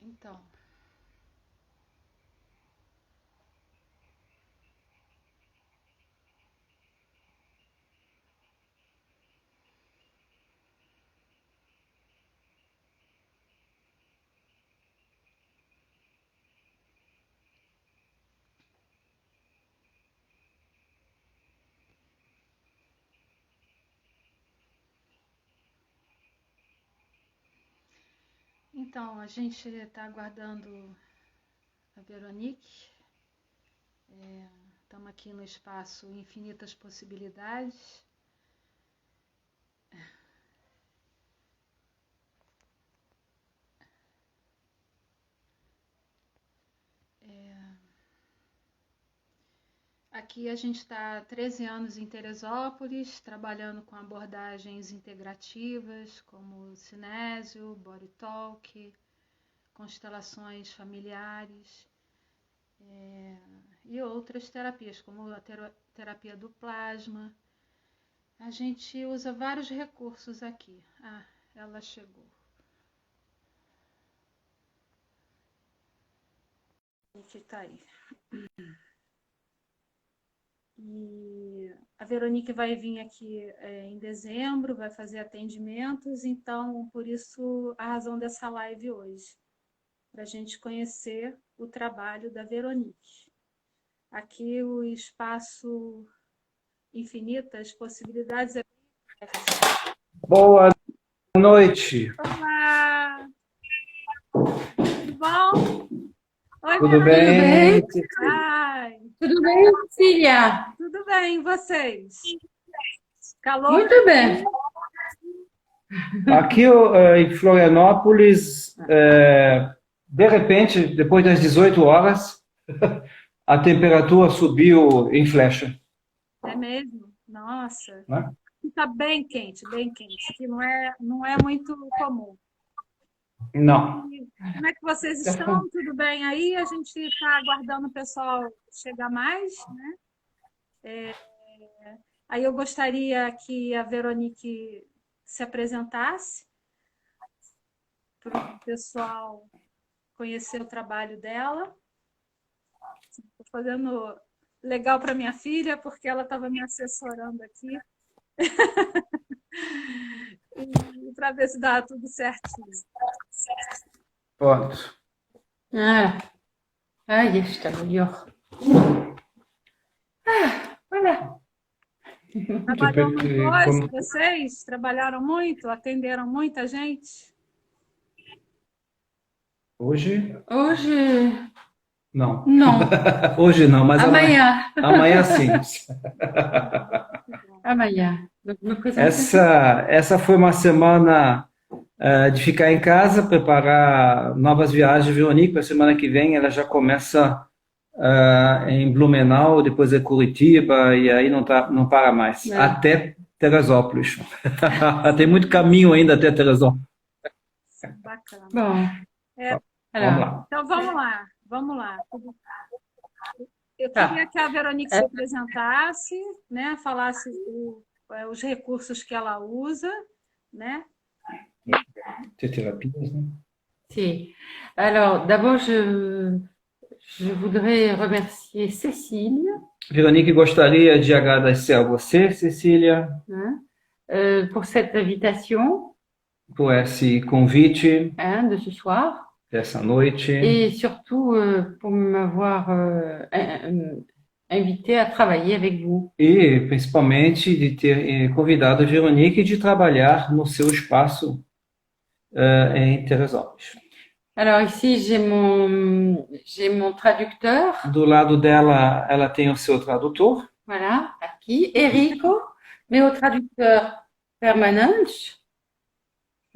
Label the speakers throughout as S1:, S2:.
S1: Então, então, a gente está aguardando a Veronique. Estamos aqui no espaço Infinitas Possibilidades. Aqui a gente está há 13 anos em Teresópolis, trabalhando com abordagens integrativas, como cinésio, body talk, constelações familiares, e outras terapias, como a terapia do plasma. A gente usa vários recursos aqui. Ah, ela chegou. A gente está aí. E a Veronique vai vir aqui em dezembro, vai fazer atendimentos, então, por isso, a razão dessa live hoje, para a gente conhecer o trabalho da Veronique. Aqui o espaço Infinitas Possibilidades é...
S2: Boa noite.
S1: Olá! Tudo bom? Oi,
S2: Tudo
S1: Veronique.
S2: bem?
S1: Ai,
S3: Tudo bem, Cília?
S1: tudo bem, e vocês? Calor?
S3: Muito bem.
S2: Aqui em Florianópolis, de repente, depois das 18 horas, a temperatura subiu em flecha,
S1: É mesmo? Nossa,
S2: né?
S1: está bem quente, que não é muito comum.
S2: Não.
S1: E como é que vocês estão? Tudo bem aí? A gente está aguardando o pessoal chegar mais, né? Aí eu gostaria que a Veronique se apresentasse para o pessoal conhecer o trabalho dela. Estou fazendo legal para minha filha, porque ela estava me assessorando aqui. Para ver se dá tudo certinho.
S2: Pronto.
S3: Ah, aí está melhor. Olha.
S1: Trabalhou muito hoje,
S2: Como-
S1: vocês? Trabalharam muito? Atenderam muita gente?
S2: Hoje?
S3: Hoje,
S2: Não.
S3: não.
S2: Hoje não, mas
S3: Amanhã.
S2: amanhã sim.
S3: Amanhã. Me apresento.
S2: Essa foi uma semana de ficar em casa, preparar novas viagens. Veronique, para a semana que vem, ela já começa em Blumenau, depois é Curitiba, e aí não para mais, até Teresópolis. Tem muito caminho ainda até Teresópolis.
S1: Bacana.
S3: Bom,
S2: Vamos lá.
S1: Então vamos lá. Eu
S3: Tá.
S1: queria que a Veronique se apresentasse, né? Falasse os recursos que ela usa, né?
S2: Tem terapias, né?
S3: Si. Alors, d'abord, je voudrais remercier Cécile,
S2: Veronique gostaria de agradecer a você, Cecília,
S3: pour cette invitation,
S2: por esse convite
S3: de ce soir.
S2: dessa noite
S3: Et surtout pour m'avoir invité à travailler avec vous.
S2: e principalmente de ter convidado a Veronique de trabalhar no seu espaço em Teresópolis.
S3: Alors ici, j'ai mon traducteur,
S2: Do lado dela, ela tem o seu tradutor,
S3: voilà, aqui, Enrico, meu traducteur permanente,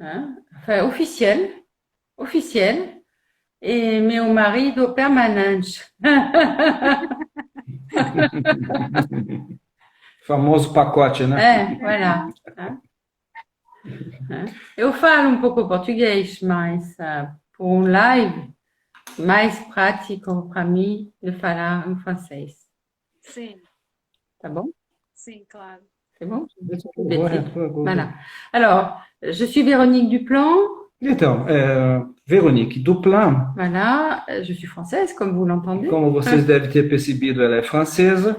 S3: enfin officiel, et meu marido permanente.
S2: famoso pacote, né?
S3: Voilà. Eu falo um pouco português, mas por um live, mais prático para mim de falar em francês.
S1: Sim,
S3: Tá bom?
S1: sim, claro.
S3: C'est bon?
S2: Ouais,
S3: Voilà. Alors, je suis Véronique Duplan.
S2: Então, Veronique Duplan,
S3: Voilà, je suis française, comme vous l'entendez.
S2: como vocês devem ter percebido, ela é francesa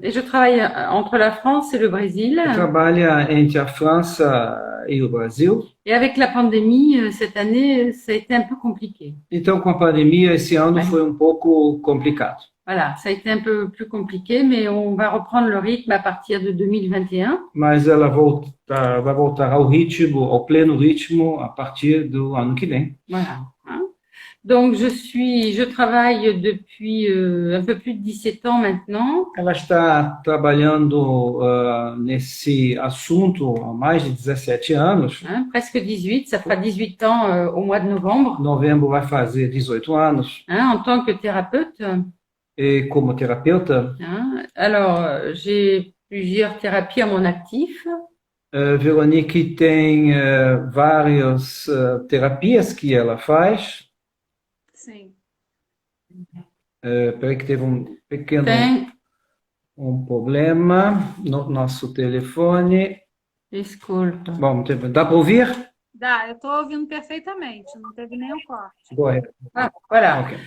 S3: Et je travaille entre la France et le Brésil.
S2: e trabalha entre a França e o Brasil.
S3: Et avec la pandémie, cette année, ça a été un peu compliqué.
S2: Então, com a pandemia, esse ano
S3: Ouais.
S2: foi um pouco complicado.
S3: Voilà, ça a été un peu plus compliqué, mais on va reprendre le rythme à partir de 2021.
S2: Mas ela vai voltar ao ritmo, ao pleno ritmo, a partir do ano que vem.
S3: Voilà. Hein. Donc, je travaille depuis un peu plus de 17 ans maintenant.
S2: Ela está trabalhando nesse assunto há mais de 17 anos.
S3: Hein, presque 18, ça fera 18 ans au mois de novembre,
S2: Novembro vai fazer 18 anos.
S3: hein, en tant que thérapeute.
S2: E como terapeuta,
S3: Hein. Alors, j'ai plusieurs thérapies à mon actif.
S2: Veronique tem várias terapias que ela faz.
S1: Sim.
S2: Peraí que teve um pequeno
S3: Tem,
S2: problema no nosso telefone.
S3: desculpa.
S2: Bom, dá para ouvir?
S1: Dá, eu estou ouvindo perfeitamente, não teve nenhum corte.
S2: Boa.
S3: Ah, voilà.
S2: Ok.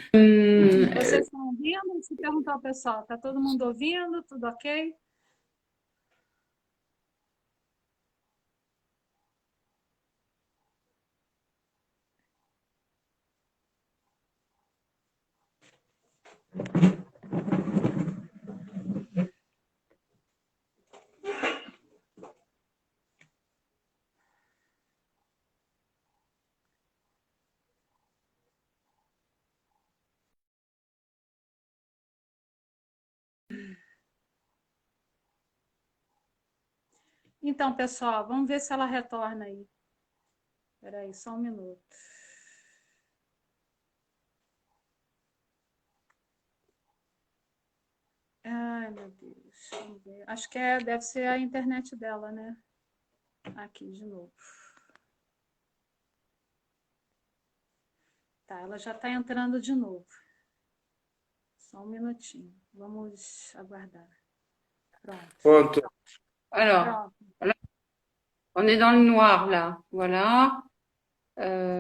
S1: Vocês estão ouvindo? Se perguntar ao pessoal, está todo mundo ouvindo? Tudo ok? Então, pessoal, vamos ver se ela retorna aí. Espera aí, só um minuto. Ai, meu Deus. Vamos ver. Acho que deve ser a internet dela, né? Aqui, de novo. Tá, ela já está entrando de novo. Só um minutinho. Vamos aguardar. Pronto.
S2: Pronto.
S3: Alors,
S1: Pronto.
S3: on est dans le noir là. Voilà.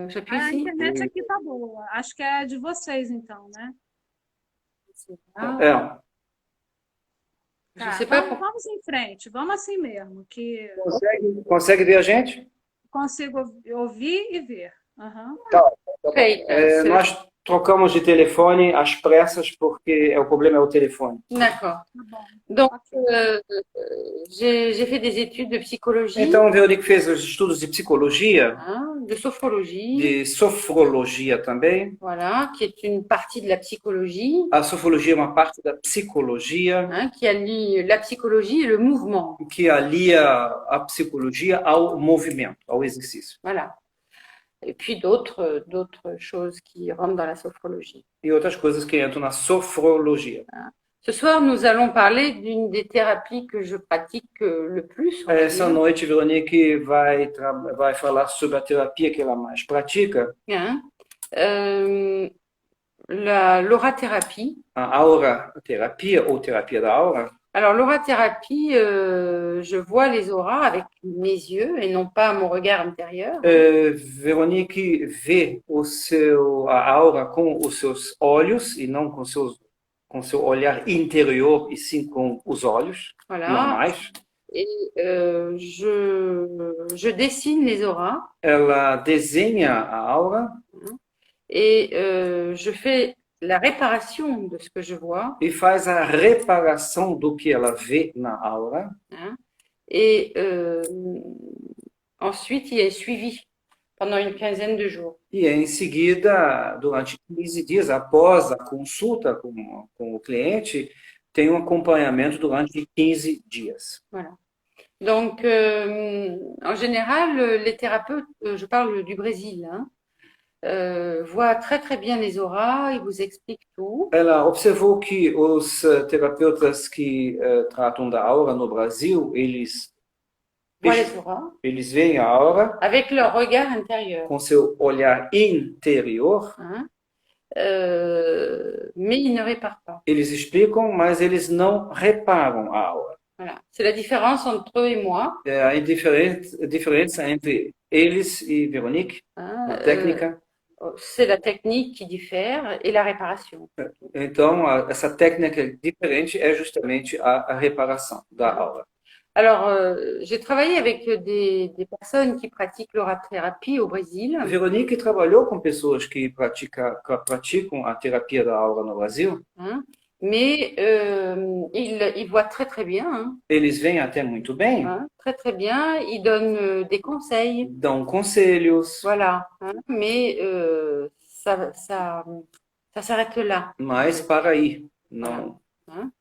S3: J'appuie
S1: A
S3: ici.
S1: internet aqui tá boa. Acho que é de vocês, então, né?
S2: É.
S3: Je
S1: Tá,
S3: sais pas
S1: vamos, vamos em frente. Vamos assim mesmo, que
S2: Consegue ver a gente?
S1: consigo ouvir e ver. Aham.
S3: pourquoi.
S2: Nós trocamos de telefone às pressas porque o problema é o telefone.
S3: D'accord.
S1: Tá bom.
S3: Donc,
S1: Ok.
S3: j'ai fait des études de psychologie,
S2: Então, Veronique fez os estudos de psicologia,
S3: hein, de sophrologie,
S2: de sofrologia também.
S3: voilà, qui est une partie de la psychologie,
S2: A sofrologia é uma parte da psicologia
S3: hein, qui allie la psychologie et le mouvement.
S2: que alia a psicologia ao movimento, ao exercício.
S3: Voilà. Et puis d'autres choses qui rentrent dans la sophrologie.
S2: E outras coisas que entram na sofrologia.
S3: Ce soir, nous allons parler d'une des thérapies que je pratique le plus. on va
S2: Essa
S3: dire,
S2: noite, Veronique vai falar sobre a terapia que ela mais pratica,
S3: hein. L'aurathérapie.
S2: a aura-terapia ou terapia da aura.
S3: Alors, l'aurathérapie, je vois les auras avec mes yeux et non pas mon regard intérieur.
S2: Veronique vê a aura com os seus olhos e não com seu olhar interior e sim com os olhos
S3: Voilà.
S2: normais.
S3: Et je dessine les auras
S2: Ela desenha a aura
S3: et je fais la réparation de ce que je vois.
S2: e faz a reparação do que ela vê na aura.
S3: Hein. Et ensuite, il y a un suivi pendant une quinzaine de jours.
S2: E em seguida, durante 15 dias, após a consulta com o cliente, tem um acompanhamento durante 15 dias.
S3: Voilà. Donc, en général, les thérapeutes, je parle du Brésil, hein, voient très très bien les auras, ils vous expliquent tout.
S2: Ela observou que os terapeutas que tratam da aura no Brasil,
S3: Voient les auras
S2: eles veem a aura
S3: avec leur regard intérieur.
S2: com seu olhar interior,
S3: Hein. Mais ils ne réparent pas.
S2: eles explicam, mas eles não reparam a aura.
S3: Voilà. C'est la différence entre eux et moi.
S2: É a diferença entre Eles e Veronique,
S3: hein,
S2: na técnica.
S3: c'est la technique qui diffère et la réparation.
S2: Então, essa técnica diferente é justamente a reparação da aura.
S3: Alors, j'ai travaillé avec des personnes qui pratiquent l'aurathérapie au Brésil.
S2: Veronique trabalhou com pessoas que praticam a terapia da aura no Brasil.
S3: Hein, mais ils voient très très bien, hein,
S2: Eles veem até muito bem,
S3: hein, très très bien. Ils donnent des conseils,
S2: dão conselhos,
S3: voilà. Hein, mais ça s'arrête là.
S2: mas para aí, não.
S3: Hein.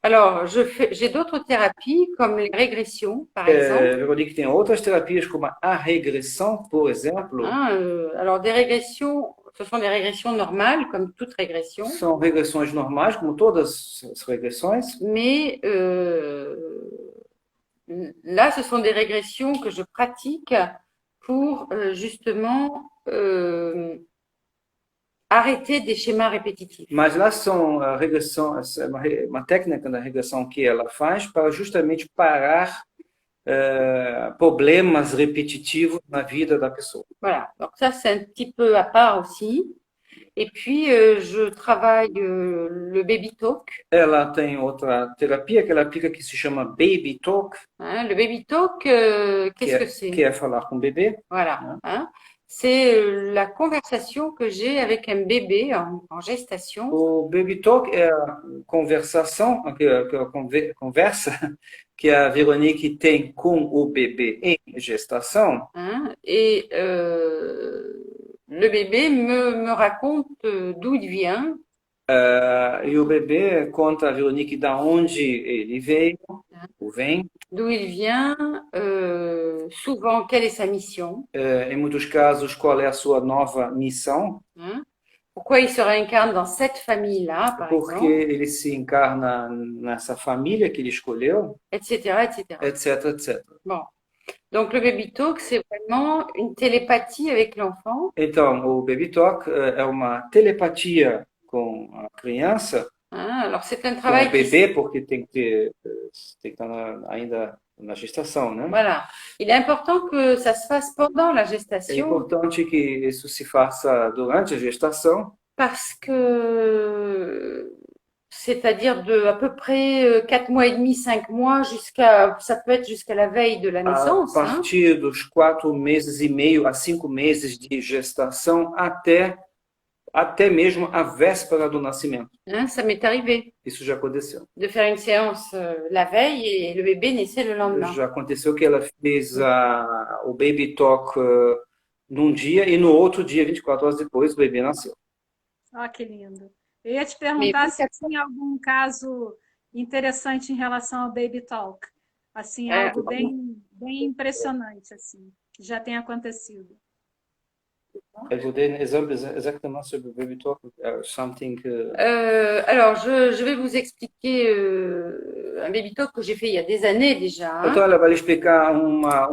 S3: Alors, j'ai d'autres thérapies comme les régressions, par exemple.
S2: Veronique tem outras terapias como a regressão, por exemplo.
S3: Hein, alors, des régressions, ce sont des régressions normales, comme toute régression.
S2: São regressões normais, como todas as regressões.
S3: Mais là, ce sont des régressions que je pratique pour justement arrêter des schémas répétitifs.
S2: Mas lá são a regressão, uma técnica da regressão que ela faz para justamente parar problemas repetitivos na vida da pessoa.
S3: Voilà, donc ça c'est un petit peu à part aussi. Et puis je travaille le baby talk.
S2: Ela tem outra terapia que ela aplica que se chama Baby Talk.
S3: Hein, le baby talk, qu'est-ce que c'est?
S2: Que é falar com o bebê.
S3: Voilà. Hein, c'est la conversation que j'ai avec un bébé en gestation.
S2: O Baby Talk é a conversação, a conversa que a Veronique tem com o bebê em gestação.
S3: Hein, et le bébé me raconte d'où il vient.
S2: E o bebê conta a Veronique da onde ele veio, ou vem.
S3: D'où il vient, souvent quelle est sa mission.
S2: Em muitos casos, qual é a sua nova missão?
S3: Hein? Pourquoi il se réincarne dans cette famille-là, par
S2: Porque
S3: exemple,
S2: ele se encarna nessa família que ele escolheu,
S3: etc., etc.
S2: etc, etc.
S3: Bon. Donc, le baby talk, c'est vraiment une télépathie avec l'enfant.
S2: Então, o Baby Talk é uma telepatia com a criança,
S3: Hein? Alors, c'est un
S2: com o
S3: travail
S2: bebê, porque tem que estar ainda na gestação, né?
S3: Voilà. Il est important que ça se fasse pendant la
S2: É
S3: gestation
S2: importante que isso se faça durante a gestação,
S3: parce que c'est-à-dire de à peu près 4 mois et demi, 5 mois, ça peut être jusqu'à la veille de la
S2: a
S3: naissance. Hein?
S2: partir dos 4 meses e meio a 5 meses de gestação até mesmo a véspera do nascimento.
S3: Hein, ça m'est arrivé
S2: Isso já aconteceu.
S3: de faire une séance la veille et le bébé naissait le lendemain.
S2: Já aconteceu que ela fez o Baby Talk num dia e no outro dia, 24 horas depois, o bebê nasceu.
S1: Olha que lindo. Eu ia te perguntar se tinha algum caso interessante em relação ao Baby Talk. Assim, algo bem impressionante, assim, que já tem acontecido.
S2: Eu vou dar um exemplo exatamente sobre o Baby Talk. Something.
S3: Alors, je vais vous expliquer un baby talk que j'ai fait il y a des années déjà. Hein.
S2: Então, ela vai explicar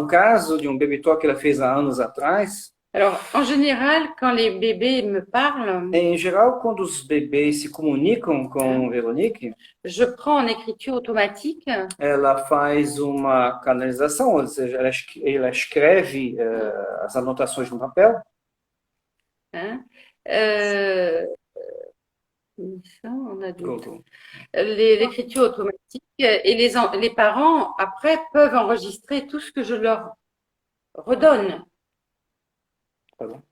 S2: caso de Baby Talk que ela fez há anos atrás.
S3: Alors, en général, quand les bébés me parlent,
S2: Em geral, quando os bebês se comunicam com Veronique,
S3: je prends en écriture automatique
S2: ela faz uma canalização, ou seja, ela escreve as anotações no papel.
S3: hein, ça, on a d'autres.
S2: Google.
S3: L'écriture automatique et les parents, après, peuvent enregistrer tout ce que je leur redonne.
S2: Pardon.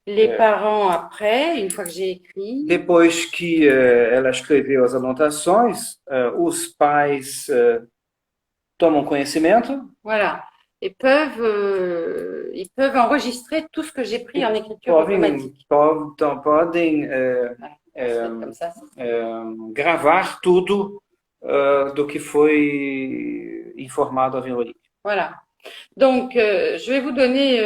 S3: Les parents, après, une fois que j'ai écrit,
S2: Depois que ela escreveu as anotações, os pais tomam conhecimento
S3: voilà, et ils peuvent enregistrer tout ce que j'ai pris en écriture automatique.
S2: podem
S3: C'est comme ça.
S2: gravar tudo do que foi informado a Veronique.
S3: Voilà. Donc, je vais vous donner,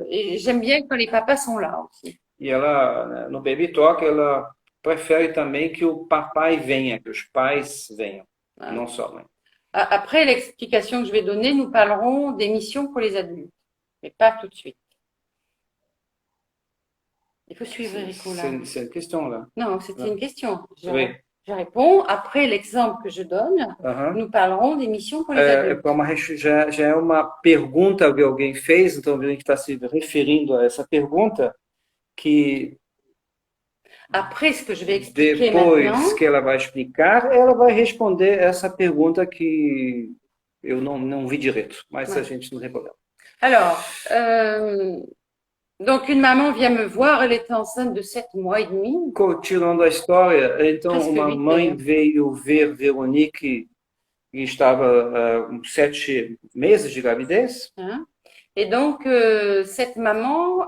S3: et j'aime bien quand les papas sont là aussi.
S2: E ela, no Baby Talk, ela prefere também que o papai venha, que os pais venham, não só a mãe.
S3: Après l'explication que je vais donner, nous parlerons des missions pour les adultes, mais pas tout de suite. Il faut suivre, Rico, là.
S2: C'est une question, là.
S3: Non, c'était une question.
S2: Oui.
S3: Je réponds, après l'exemple que je donne,
S2: Aham.
S3: nous parlerons des missions pour les adultes.
S2: Já é uma pergunta que alguém fez, então a Veronique está se referindo a essa pergunta, que
S3: Après ce que je vais expliquer
S2: depois
S3: maintenant,
S2: que ela vai explicar, ela vai responder essa pergunta que eu não vi direito, mas a
S3: Ouais.
S2: gente não tem problema.
S3: alors, donc une maman vient me voir, elle était enceinte de 7 mois et demi.
S2: Continuando a história, então
S3: Presque
S2: uma
S3: 8
S2: mãe
S3: d'ailleurs.
S2: veio ver Veronique e estava com 7 meses de gravidez.
S3: Hein. Et donc, cette maman,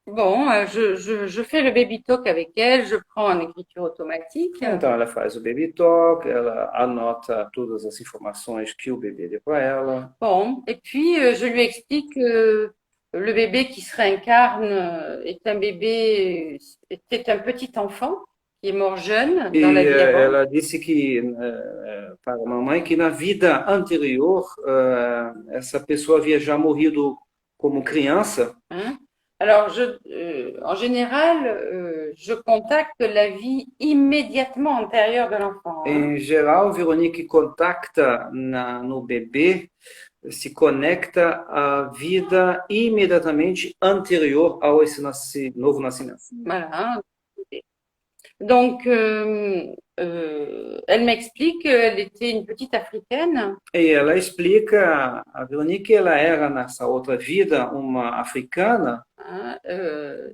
S3: bon, je fais le baby talk avec elle, je prends en écriture automatique.
S2: Então ela faz o baby talk, ela anota todas as informações que o bebê deu para ela.
S3: Bon, et puis je lui explique que le bébé qui se réincarne était un petit enfant qui est mort jeune
S2: E
S3: dans la vie avant.
S2: ela disse que para a mamãe que na vida anterior essa pessoa havia já morrido como criança.
S3: Hein. Alors, en général, je contacte la vie immédiatement antérieure de l'enfant. Hein.
S2: Em geral, Veronique contacta no bebê, se conecta à vida imediatamente anterior ao esse novo nascimento.
S3: Voilà. Hein. Donc, elle m'explique qu'elle était une petite africaine.
S2: E ela explica, a Veronique, ela era nessa outra vida uma africana.
S3: Hein,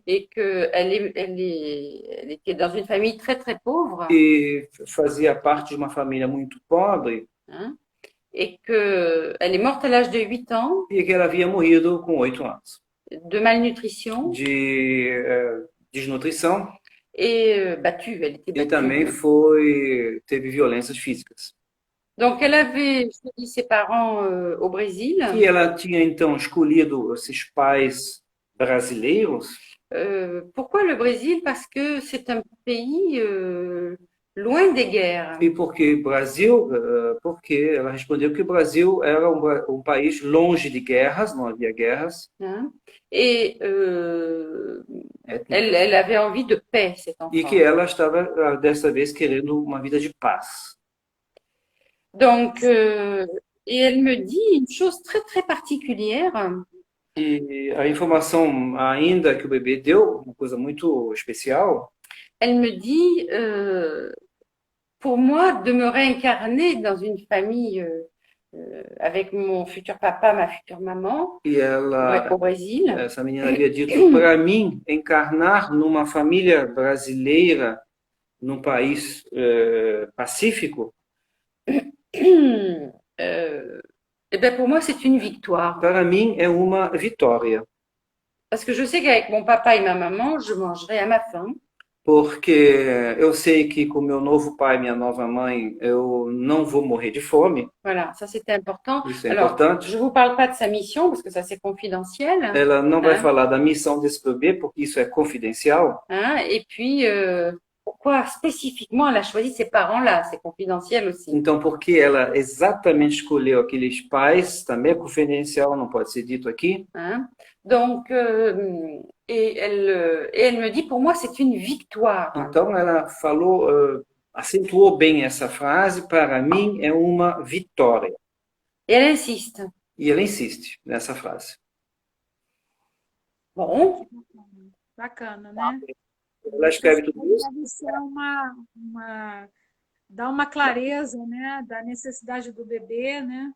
S3: et qu'elle elle était dans une famille très très pauvre.
S2: E fazia parte de uma família muito pobre.
S3: Hein, et qu'elle est morte à l'âge de 8 ans.
S2: E que ela havia morrido com 8 anos.
S3: De malnutrition.
S2: De desnutrição.
S3: Et battue, elle était battue.
S2: E também teve violências físicas.
S3: Donc, elle avait choisi ses parents au Brésil.
S2: E ela tinha então escolhido esses pais brasileiros.
S3: Pourquoi le Brésil? Parce que c'est un pays loin des guerres.
S2: E por que Brasil? Porque ela respondeu que o Brasil era um país longe de guerras, não havia guerras.
S3: Hein? Et elle avait envie de paix, cet enfant.
S2: E que ela estava, dessa vez, querendo uma vida de paz.
S3: Donc, et elle me dit une chose très, très particulière.
S2: E a informação ainda que o bebê deu, uma coisa muito especial.
S3: Elle me dit, pour moi, de me réincarner dans une famille avec mon futur papa, ma future maman,
S2: E ela,
S3: au Brésil.
S2: Essa menina havia dito para mim encarnar numa família brasileira, num país pacífico.
S3: Eh bien, pour moi, c'est une victoire.
S2: Para mim é uma vitória.
S3: Parce que je sais qu'avec mon papa et ma maman, je mangerai à ma faim.
S2: Porque eu sei que com meu novo pai e minha nova mãe eu não vou morrer de fome.
S3: Voilà, ça c'était important.
S2: Isso é
S3: Alors,
S2: importante.
S3: je vous parle pas de sa mission parce que ça c'est confidentiel.
S2: Ela não vai
S3: Hein?
S2: falar da missão desse bebê porque isso é confidencial.
S3: Hein? Et puis, pourquoi spécifiquement elle a choisi ces parents-là? C'est confidentiel aussi.
S2: Então, porque ela exatamente escolheu aqueles pais, também é confidencial, não pode ser dito aqui.
S3: Hein? Donc, et elle me dit, pour moi, c'est une victoire.
S2: Então, ela falou, acentuou bem essa frase, para mim é uma vitória.
S3: Et elle insiste.
S2: E ela insiste nessa frase.
S3: Bon,
S1: Bacana, né?
S2: Ela escreve tudo isso.
S1: Deve ser dar uma clareza, né, da necessidade do bebê, né?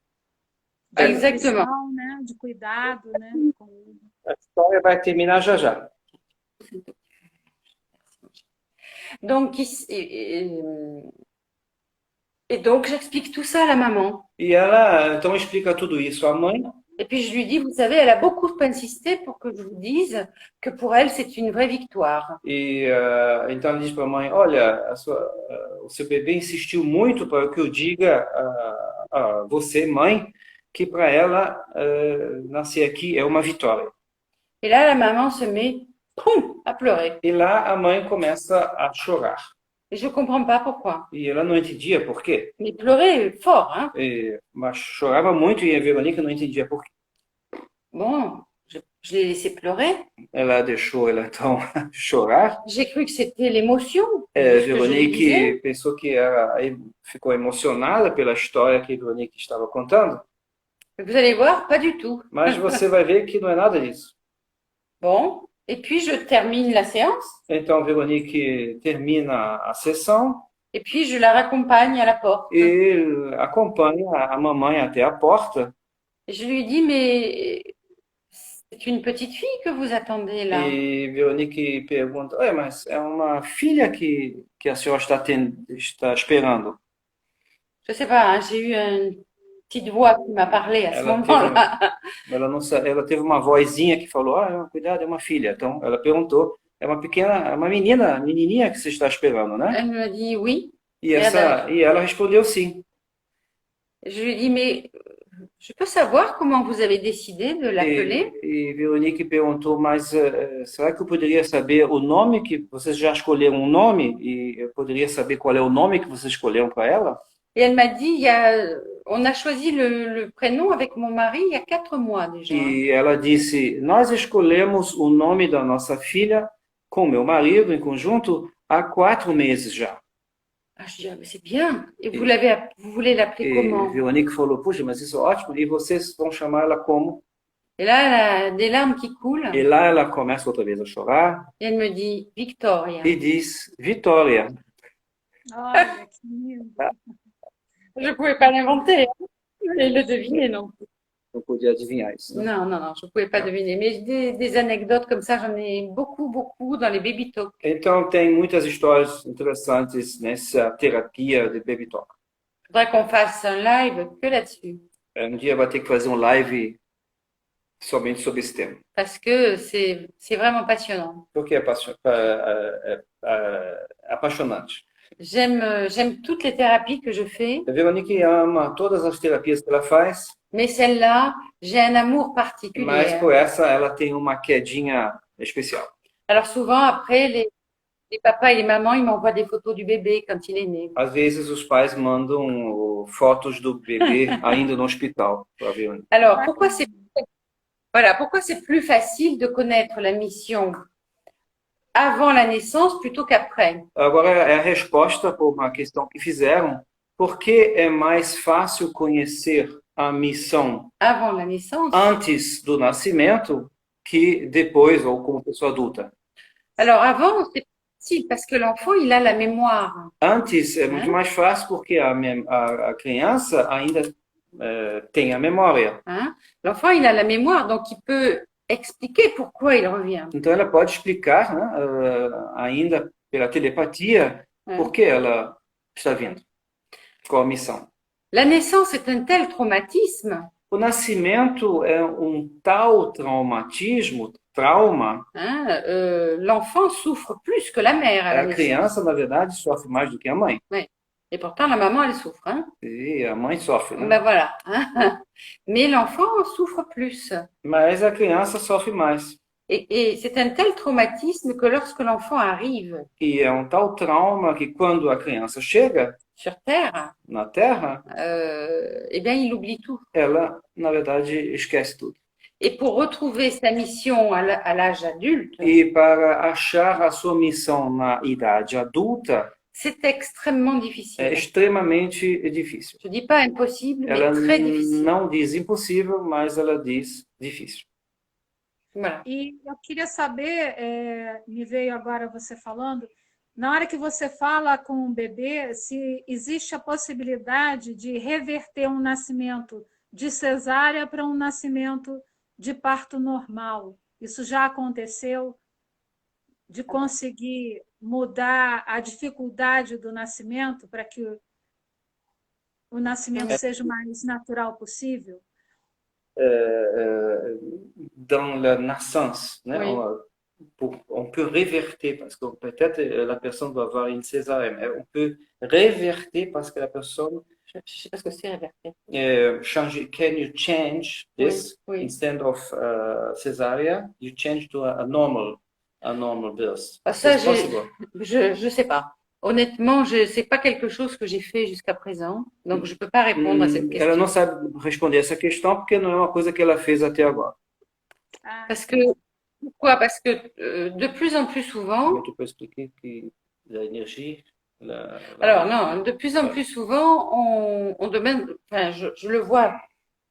S1: De
S3: Exactement.
S1: nutrição, né, de cuidado, né?
S2: A história vai terminar já já.
S3: Donc, et donc, j'explique tout ça à la maman.
S2: E ela então explica tudo isso à mãe.
S3: Et puis, je lui dis, vous savez, elle a beaucoup insisté pour que je vous dise que pour elle, c'est une vraie victoire.
S2: E então ela diz para a mãe, olha, o seu bebê insistiu muito para que eu diga a você, mãe, que para ela nascer aqui é uma vitória.
S3: Et là, la maman se met, poum, à pleurer.
S2: E lá a mãe começa a chorar.
S3: Et je comprends pas pourquoi.
S2: E ela não entendia por quê.
S3: Mais pleurer fort, hein.
S2: Mas chorava muito e a Veronique não entendia por quê.
S3: Bon, je l'ai laissé pleurer.
S2: Ela deixou ela então chorar.
S3: J'ai cru que c'était l'émotion de ce que je lui disais.
S2: Veronique pensou que ficou emocionada pela história que Veronique estava contando,
S3: Vous allez voir, pas du tout.
S2: mas você vai ver que não é nada disso.
S3: Bon, et puis je termine la séance,
S2: Então Veronique termina a sessão
S3: et puis je la raccompagne à la porte.
S2: e acompanha a mamãe até a porta
S3: Et je lui dis, mais c'est une petite fille que vous attendez là.
S2: e Veronique pergunta: Ué, mas é uma filha que a senhora está esperando?
S3: Je sais pas, hein, j'ai eu une petite voix qui m'a parlé à ce
S2: Ela
S3: moment-là.
S2: ela teve uma vozinha que falou: cuidado, é uma filha. Então ela perguntou: é uma menininha que você está esperando, né?
S3: Elle me dit oui.
S2: E ela respondeu sim.
S3: Je lui dis, mais je peux savoir comment vous avez décidé de l'appeler?
S2: E Veronique perguntou: mas será que eu poderia saber o nome que vocês já escolheram um nome? E eu poderia saber qual é o nome que vocês escolheram para ela?
S3: Et elle m'a dit, on a choisi le prénom avec mon mari il y a 4 mois déjà.
S2: E ela disse: nós escolhemos o nome da nossa filha com meu marido em conjunto há 4 meses já.
S3: Ah, je dis, ah, mais c'est bien. Et vous voulez l'appeler
S2: E
S3: comment?
S2: Veronique falou: puxa, mas isso é ótimo. E vocês vão chamar ela como?
S3: Et là, elle a des larmes qui coulent.
S2: E lá ela começa outra vez a chorar
S3: Et elle me dit, Victoria.
S2: e diz: Vitória.
S1: Olha, que lindo.
S3: Je ne pouvais pas l'inventer et le deviner, non.
S2: Não podia adivinhar isso, né?
S3: Non, non, non, je ne pouvais pas deviner. Mais des anecdotes comme ça, j'en ai beaucoup, beaucoup dans les baby talk.
S2: Então, tem muitas histórias interessantes nessa terapia de Baby Talk.
S3: Faudrait qu'on fasse un live que là-dessus.
S2: Um dia vai ter que fazer um live somente sobre esse tema,
S3: Parce que c'est vraiment passionnant.
S2: porque é apaixonante.
S3: J'aime toutes les thérapies que je fais,
S2: A Veronique ama todas as terapias que ela faz,
S3: mais celle-là, j'ai un amour
S2: mas
S3: particulier.
S2: por essa ela tem uma quedinha especial.
S3: Alors souvent, après, les papas et les mamans, ils m'envoient des photos du bébé quand il est né.
S2: Às vezes os pais mandam fotos do bebê ainda no hospital para a Veronique.
S3: Alors, pourquoi c'est plus facile de connaître la mission avant la naissance plutôt qu'après?
S2: Agora é a resposta por uma questão que fizeram. Por que é mais fácil conhecer a missão
S3: Avant la naissance?
S2: antes do nascimento que depois ou como pessoa adulta?
S3: Alors, avant, c'est facile parce que l'enfant, il a la mémoire.
S2: Antes é muito mais fácil porque a criança ainda tem a memória.
S3: Hein? L'enfant, il a la mémoire, donc il peut expliquer pourquoi il revient.
S2: Então ela pode explicar, né, ainda pela telepatia, por que ela está vindo. Qual a missão?
S3: La naissance est un tel traumatisme,
S2: O nascimento é tal trauma,
S3: hein, l'enfant souffre plus que la mère à la
S2: a
S3: naissance.
S2: criança, na verdade, sofre mais do que a mãe.
S3: Et pourtant, la maman, elle souffre. Hein?
S2: E a mãe sofre, né?
S3: Ben voilà. Hein? Mais l'enfant souffre plus.
S2: Mas a criança sofre mais.
S3: Et c'est un tel traumatisme que lorsque l'enfant arrive
S2: E é tal trauma que quando a criança chega
S3: sur Terre,
S2: na Terra,
S3: eh bien, il oublie tout.
S2: ela, na verdade, esquece tudo.
S3: Et pour retrouver sa mission à l'âge adulte,
S2: E para achar a sua missão na idade adulta,
S3: c'est extrêmement
S2: é
S3: difficile.
S2: extremamente difícil.
S3: Je dis pas impossible,
S2: Ela
S3: mais très difficile.
S2: não diz impossível, mas ela diz difícil.
S3: Voilà.
S1: E eu queria saber, me veio agora você falando, na hora que você fala com o bebê, se existe a possibilidade de reverter um nascimento de cesárea para um nascimento de parto normal. Isso já aconteceu? De conseguir mudar a dificuldade do nascimento para que o nascimento seja o mais natural possível?
S2: Dans la naissance, né?
S3: Oui.
S2: On peut réverter, parce que peut-être la personne doit avoir une césarienne, mais on peut réverter parce que la personne
S3: Je ne sais pas ce que c'est réverter.
S2: can you change this
S3: Oui.
S2: instead of cesarean, you change to a normal birth.
S3: Ah, ça,
S2: It's possible.
S3: je sais pas. Honnêtement, c'est pas quelque chose que j'ai fait jusqu'à présent, donc je peux pas répondre à cette question.
S2: Ela não sabe responder essa questão porque não é uma coisa que ela fez até agora.
S1: Ah,
S3: Parce que, pourquoi? Parce que de plus en plus souvent,
S2: Tu peux expliquer que la énergie,
S3: alors non, de plus en plus souvent, on demande, enfin, je le vois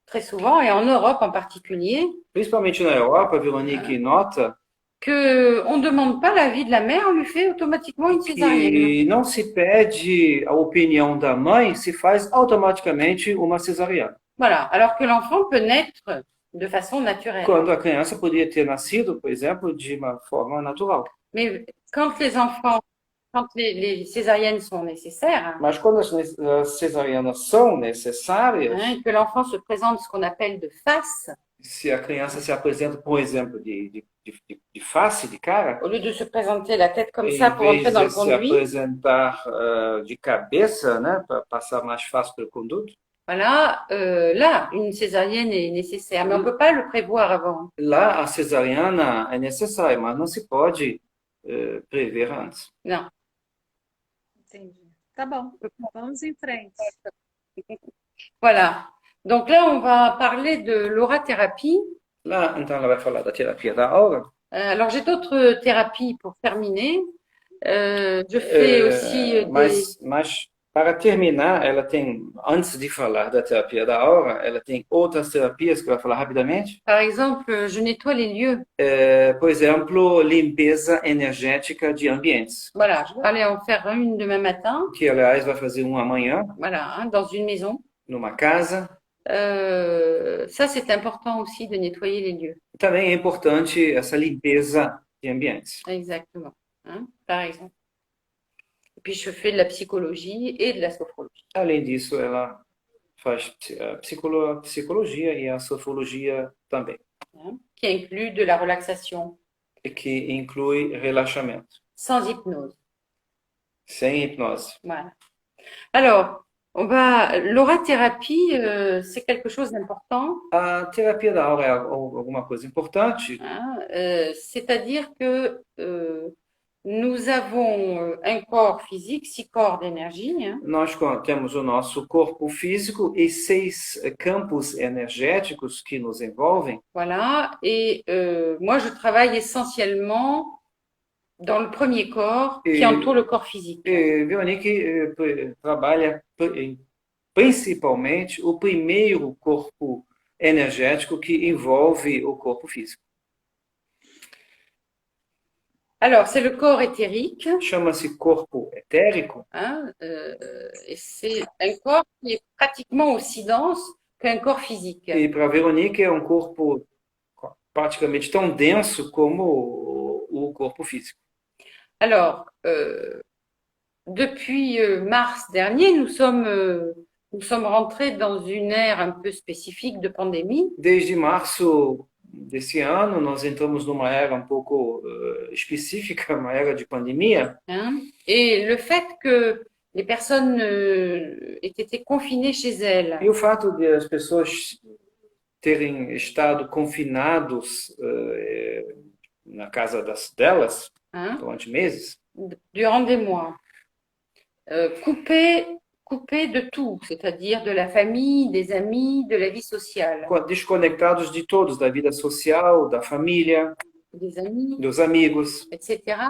S3: très souvent, et en Europe en particulier,
S2: principalmente na Europa, a Veronique nota
S3: que on demande pas l'avis de la mère, on lui fait automatiquement une césarienne.
S2: que não se pede a opinião da mãe, se faz automaticamente uma cesariana.
S3: Voilà, alors que l'enfant peut naître de façon naturelle.
S2: Quando a criança poderia ter nascido, por exemplo, de uma forma natural.
S3: Mais quand les enfants, quand les césariennes sont nécessaires,
S2: Mas quando as cesarianas são necessárias,
S3: hein, que l'enfant se présente ce qu'on appelle de face,
S2: se a criança se apresenta, por exemplo, de face, de cara,
S3: au lieu de se présenter la tête comme
S2: em
S3: ça pour
S2: vez
S3: entrer dans
S2: de
S3: le
S2: se
S3: conduit,
S2: apresentar de cabeça, né, para passar mais fácil pelo conduto,
S3: voilà, là, une césarienne est nécessaire, mais on ne peut pas le prévoir avant.
S2: lá a cesariana é necessária, mas não se pode prever antes.
S3: Non.
S1: entendi. Tá bom, vamos em frente.
S3: Voilà. Donc là, on va parler de l'aurathérapie.
S2: Lá, então, ela vai falar da terapia da aura.
S3: Alors, j'ai d'autres thérapies pour terminer. Je fais aussi des...
S2: Mas para terminar, ela tem, antes de falar da terapia da aura, ela tem outras terapias que vai falar rapidamente.
S3: Par exemple, je nettoie les lieux.
S2: Por exemplo, limpeza energética de ambientes,
S3: Voilà, je vais aller en faire une demain matin.
S2: que aliás vai fazer um amanhã,
S3: Voilà, hein, dans une maison.
S2: numa casa.
S3: Ça, c'est important aussi de nettoyer les lieux.
S2: Também é importante essa limpeza de ambientes.
S3: Exactement. Hein, par exemple. Et puis, je fais de la psychologie et de la sophrologie.
S2: Além disso, ela faz a psicologia e a sofrologia também,
S3: Hein, qui inclut de la relaxation
S2: e que inclui relaxamento,
S3: sans hypnose.
S2: sem hipnose.
S3: Voilà. Alors, l'aurathérapie, c'est quelque chose d'important,
S2: A terapia da aura é alguma coisa importante,
S3: hein, c'est-à-dire que nous avons un corps physique, 6 corps d'énergie, hein,
S2: nós temos o nosso corpo físico e 6 campos energéticos que nos envolvem.
S3: voilà, et moi je travaille essentiellement dans le premier corps qui entoure le corps physique.
S2: E Veronique trabalha principalmente o primeiro corpo energético que envolve o corpo físico.
S3: Alors, c'est le corps éthérique,
S2: Chama-se corpo etérico,
S3: hein, et c'est un corps qui est pratiquement aussi dense qu'un corps physique.
S2: e para Veronique é um corpo praticamente tão denso como o corpo físico.
S3: Alors, depuis mars dernier, nous sommes rentrés dans une ère un peu spécifique de pandémie.
S2: Desde março desse ano, nós entramos numa era um pouco específica, uma era de pandemia.
S3: Hein, et le fait que les personnes aient été confinées chez elles,
S2: E o fato de as pessoas terem estado confinados na casa delas
S3: hein,
S2: durante meses,
S3: durant des mois, coupés de tout, c'est-à-dire de la famille, des amis, de la vie sociale,
S2: desconectados de todos, da vida social, da família,
S3: des amis,
S2: dos amigos,
S3: etc.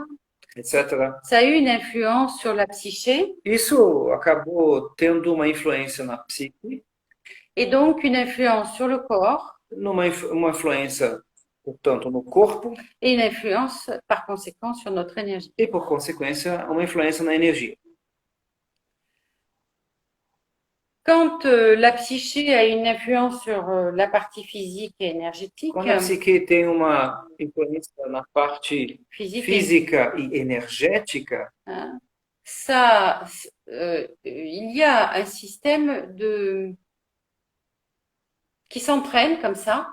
S2: etc.
S3: Ça a eu une influence sur la psyché
S2: Isso acabou tendo uma influência na psique,
S3: et donc une influence sur le corps
S2: uma influência, portanto, no corpo
S3: et une influence par conséquent sur notre énergie.
S2: e, por consequência, uma influência na energia.
S3: Quand la psyché a une influence sur la partie physique et énergétique,
S2: Quando a psique tem uma influência na parte
S3: physique
S2: física e energética,
S3: hein, ça, il y a un système qui s'entraîne comme ça.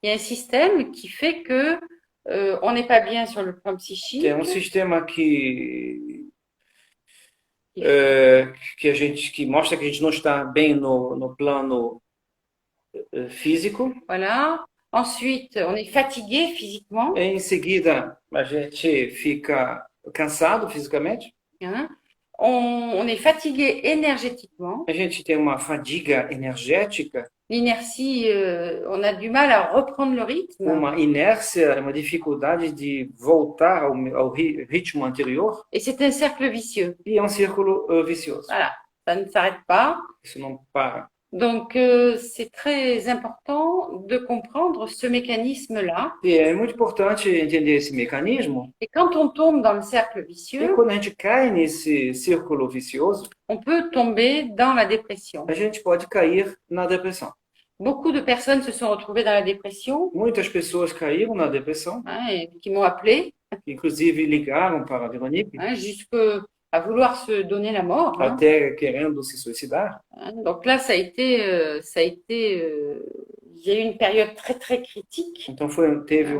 S3: Il y a un système qui fait que on n'est pas bien sur le plan psychique.
S2: tem um sistema que mostra que a gente não está bem no plano físico.
S3: Voilà. Ensuite, on est fatigué physiquement.
S2: Em seguida, a gente fica cansado fisicamente.
S3: Hein. On est fatigué énergétiquement.
S2: A gente tem uma fadiga energética.
S3: l'inertie, on a du mal à reprendre le rythme.
S2: Uma inércia, uma dificuldade de voltar ao ritmo anterior,
S3: Et c'est un cercle vicieux.
S2: e é um círculo vicioso.
S3: Voilà, ça ne s'arrête pas.
S2: Isso não para.
S3: Donc, c'est très important de comprendre ce mécanisme-là.
S2: E é muito importante entender esse mecanismo.
S3: Et quand on tombe dans le cercle
S2: E
S3: vicieux,
S2: quando a gente cai nesse círculo vicioso,
S3: on peut tomber dans la dépression.
S2: a gente pode cair na depressão.
S3: Beaucoup de personnes se sont retrouvées dans la dépression,
S2: Muitas pessoas caíram na depressão,
S3: hein, et qui m'ont appelé,
S2: inclusive ligaram para a Veronique,
S3: hein, jusqu'à vouloir se donner la mort, hein.
S2: até querendo se suicidar.
S3: Donc là, il y a eu une période très très critique.
S2: Então teve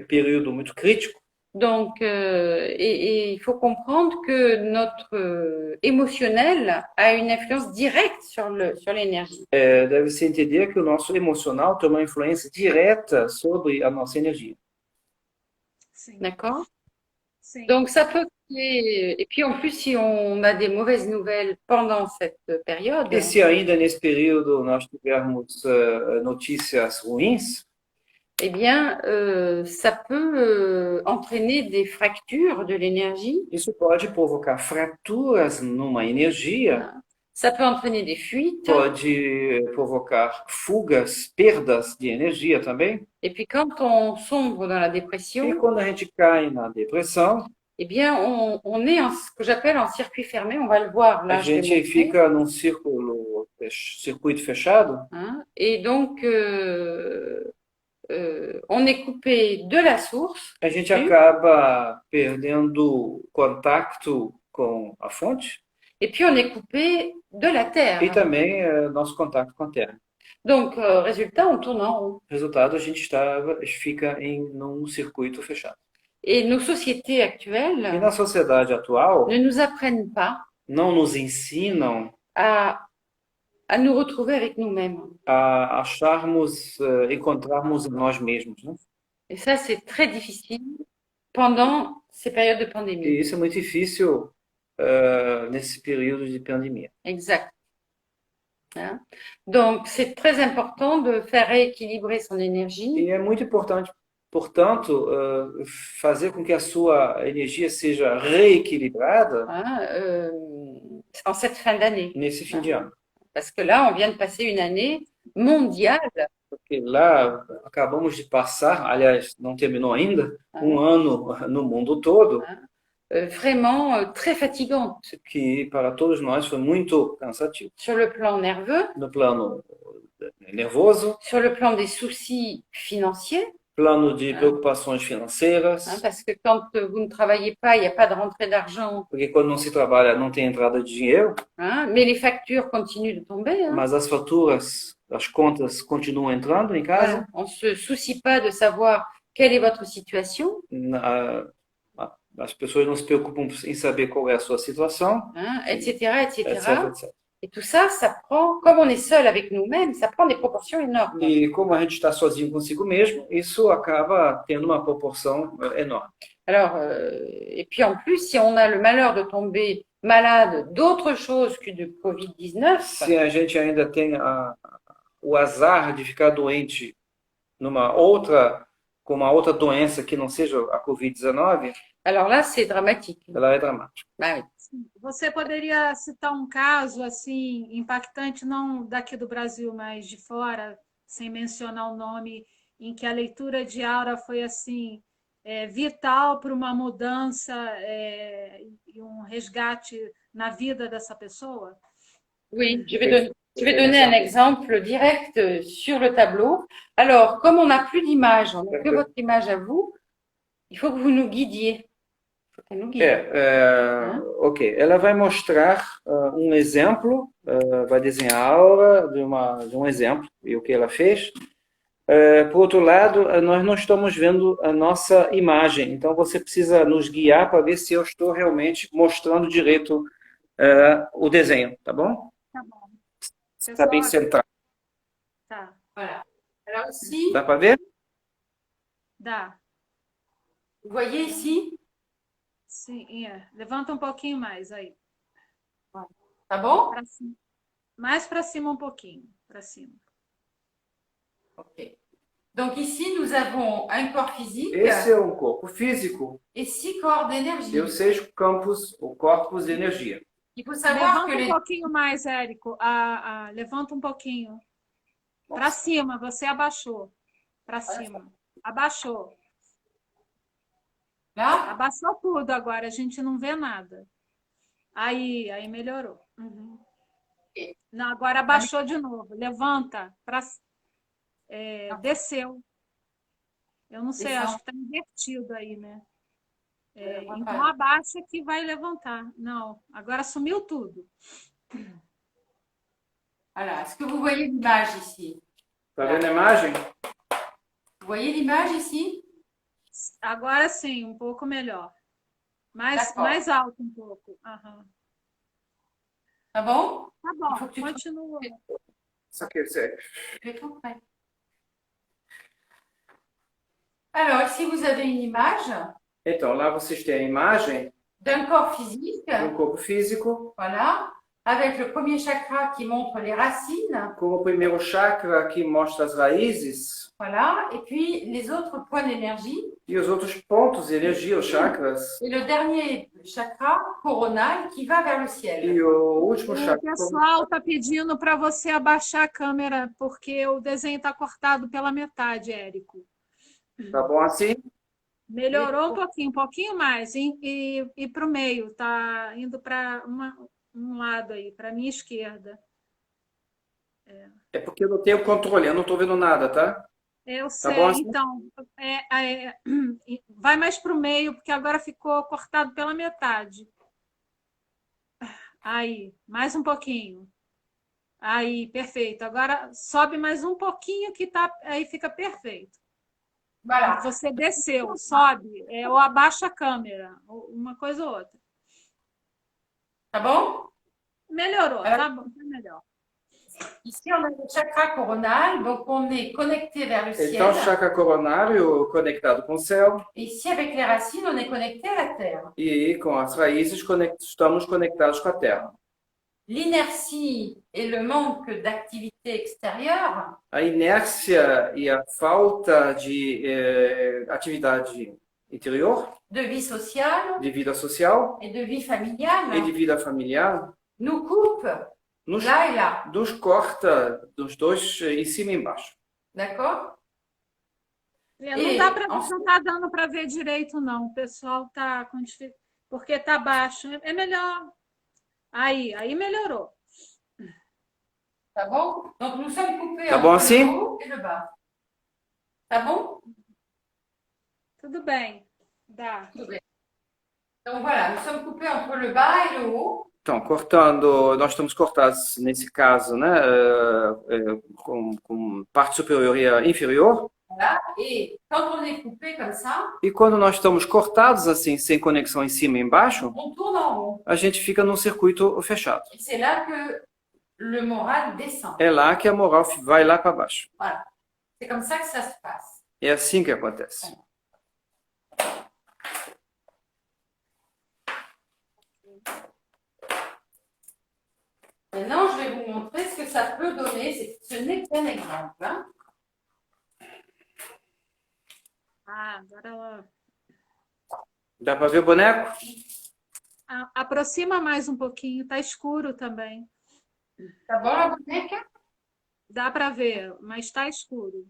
S2: período muito crítico.
S3: Donc, et il faut comprendre que notre émotionnel a une influence directe sur l'énergie.
S2: Deve-se entender que o nosso emocional tem uma influência direta sobre a nossa energia.
S1: Sim,
S3: D'accord?
S1: sim.
S3: Donc, ça peut créer. Et puis, en plus, si on a des mauvaises nouvelles pendant cette période,
S2: E se ainda nesse período nós tivermos notícias ruins,
S3: eh bien, ça peut entraîner des fractures de l'énergie.
S2: isso pode provocar fraturas numa energia,
S3: Ça peut entraîner des fuites.
S2: pode provocar fugas, perdas de energia também.
S3: Et puis, quand on sombre dans la
S2: E
S3: dépression,
S2: quando a gente cai na depressão,
S3: eh bien, on est en ce que j'appelle en circuit fermé. On va le voir là.
S2: a
S3: Je vais
S2: gente
S3: montrer,
S2: fica num circuito fechado,
S3: hein. Et donc, on est coupé de la source.
S2: a gente acaba perdendo contato com a fonte
S3: Et puis, on est coupé de la terre.
S2: e também nosso contato com a Terra.
S3: Donc, résultat, on tourne en rond.
S2: Resultado, a gente fica num circuito fechado.
S3: Et nos sociétés
S2: E
S3: actuelles
S2: na sociedade atual,
S3: ne nous apprennent pas
S2: não nos ensinam
S3: à nous retrouver avec nous-mêmes.
S2: a encontrarmos em nós mesmos, né?
S3: Et ça, c'est très difficile pendant ces périodes de
S2: E
S3: pandémie.
S2: isso é muito difícil nesse período de pandemia.
S3: Exact. Hein? Donc, c'est très important de faire rééquilibrer son énergie.
S2: E é muito importante, portanto, fazer com que a sua energia seja reequilibrada
S3: Hein, en cette fin d'année.
S2: nesse fim de ano.
S3: Parce que là, on vient de passer une année mondiale.
S2: Porque lá acabamos de passar, aliás, não terminou ainda, um ano no mundo todo,
S3: Vraiment très fatigante
S2: que para todos nós foi muito cansativo.
S3: sur le plan nerveux,
S2: No plano nervoso,
S3: sur le plan des soucis financiers,
S2: plano de preocupações
S3: hein,
S2: financeiras,
S3: parce que quand vous ne travaillez pas, il n'y a pas de rentrée d'argent,
S2: porque quando não se trabalha não tem entrada de dinheiro,
S3: hein, mais les factures continuent de tomber, hein.
S2: mas as faturas, as contas continuam entrando em casa.
S3: Voilà. On ne se soucie pas de savoir quelle est votre situation,
S2: As pessoas não se preocupam em saber qual é a sua situação,
S3: hein, etc., etc.
S2: etc, etc.
S3: Et tout ça, ça prend, comme on est seul avec nous-mêmes, ça prend des proportions énormes.
S2: E como a gente está sozinho consigo mesmo, isso acaba tendo uma proporção enorme.
S3: Alors, et puis en plus, si on a le malheur de tomber malade d'autre chose que de Covid-19,
S2: Se a gente ainda tem o azar de ficar doente com uma outra doença que não seja a Covid-19,
S3: alors là, c'est dramatique.
S2: ela é dramática.
S3: Ah oui.
S1: Você poderia citar um caso assim impactante, não daqui do Brasil, mas de fora, sem mencionar o nome, em que a leitura de aura foi assim vital para uma mudança e um resgate na vida dessa pessoa?
S3: Oui, je vais donner un exemple direct sur le tableau. Alors, comme on n'a plus d'image, on n'a que votre image à vous, il faut que vous nous guidiez. Il faut qu'elle nous guide.
S2: Ok. Ela vai mostrar um exemplo, vai desenhar a aura de um exemplo e o que ela fez. Por outro lado, nós não estamos vendo a nossa imagem, então você precisa nos guiar para ver se eu estou realmente mostrando direito o desenho, tá bom?
S1: Tá bom.
S2: Está bem centrado.
S1: Tá.
S3: Voilà. Alors ici,
S2: Dá para ver?
S1: Dá.
S3: vous voyez ici,
S1: Sim, levanta um pouquinho mais aí.
S3: tá bom?
S1: Pra cima. Mais para cima um pouquinho, para cima.
S3: Ok. Donc ici, nous avons un corps physique
S2: Esse é um corpo físico
S3: et 6 corps d'énergie.
S2: e os 6 campos, ou corpos de energia.
S3: Il faut savoir que
S1: Levanta um
S3: les...
S1: pouquinho mais, Érico. Levanta um pouquinho. Para cima, você abaixou. Para cima. Abaixou.
S3: Là,
S1: Abaixou tudo agora, a gente não vê nada. Aí melhorou. Não, agora abaixou de novo. Levanta. Desceu. Eu não sei,
S3: Desceu.
S1: acho que está invertido aí, né?
S3: Levanta.
S1: Então abaixa que vai levantar. Não, agora sumiu tudo.
S3: Voilà. Est-ce que vous voyez l'image ici?
S2: Tá vendo a imagem?
S3: Vous voyez l'image ici?
S1: Agora sim, um pouco melhor.
S3: D'accord.
S1: Mais alto um pouco. Aham.
S3: Tá bom?
S1: Tá
S3: Il faut
S1: bom,
S3: que tu
S1: continua.
S2: Isso aqui, sério.
S3: Je vais tout près. Alors, ici, vous avez une image
S2: Então, lá vocês têm a imagem
S3: d'un corps physique,
S2: do corpo físico,
S3: voilà, avec le premier chakra qui montre les racines,
S2: com o primeiro chakra que mostra as raízes
S3: voilà, et puis les autres points d'énergie,
S2: e os outros pontos de energia, os chakras,
S3: et le dernier chakra coronal qui va vers le ciel.
S2: e o último
S1: O
S2: chakra.
S1: pessoal está pedindo para você abaixar a câmera, porque o desenho está cortado pela metade, Érico.
S2: Tá bom assim?
S1: Melhorou um pouquinho mais, hein? E para o meio, tá indo para um lado aí, para a minha esquerda.
S2: É porque eu não tenho controle, eu não tô vendo nada, tá?
S1: Eu sei,
S2: bom assim?
S1: então, vai mais para o meio, porque agora ficou cortado pela metade. Aí, mais um pouquinho. Aí, perfeito. Agora sobe mais um pouquinho que tá, aí fica perfeito.
S3: Voilà.
S1: Você desceu, sobe, ou abaixa a câmera, uma coisa ou outra.
S3: Tá bom?
S1: Melhorou, tá bom, tá melhor.
S3: Ici, on a le chakra coronal, donc on est connecté vers le ciel.
S2: Então, chakra coronário conectado com o céu
S3: Et ici, avec les racines, on est connecté à la terre.
S2: e com as raízes estamos conectados com a terra.
S3: L'inertie et le manque d'activité extérieure
S2: A inércia e a falta de atividade interior,
S3: de vie sociale
S2: de vida social
S3: et de vie
S2: e de
S3: familiale
S2: vida familiar,
S3: nous coupe
S2: nos,
S3: là et là.
S2: nos corta dos dois em cima e embaixo.
S3: D'accord?
S1: Não tá dando para ver direito, não. O pessoal tá com dificuldade, porque tá baixo. É melhor. Aí melhorou.
S3: Tá bom? Donc, nous sommes coupés
S2: Tá bom
S3: entre
S2: assim?
S3: le haut et le bas. Tá bom?
S1: Tudo bem. Dá.
S3: Tudo bem. Donc, voilà, nous sommes coupés entre le bas et le haut.
S2: Então, nós estamos cortados nesse caso, né, com parte superior e inferior.
S3: Voilà. Et quand on est coupé comme ça,
S2: E quando nós estamos cortados assim, sem conexão em cima e embaixo,
S3: on tourne en rond.
S2: a gente fica num circuito fechado.
S3: Et c'est là que le moral descend.
S2: É lá que a moral vai lá para baixo.
S3: Voilà. C'est comme ça que ça se passe.
S2: É assim que acontece.
S3: Maintenant, je vais vous montrer ce que ça peut donner. Ce n'est qu'un exemple. Hein.
S1: Agora ela
S2: Dá para ver o boneco?
S1: aproxima mais um pouquinho, tá escuro também.
S3: Tá bom, a boneca?
S1: Dá para ver, mas está escuro.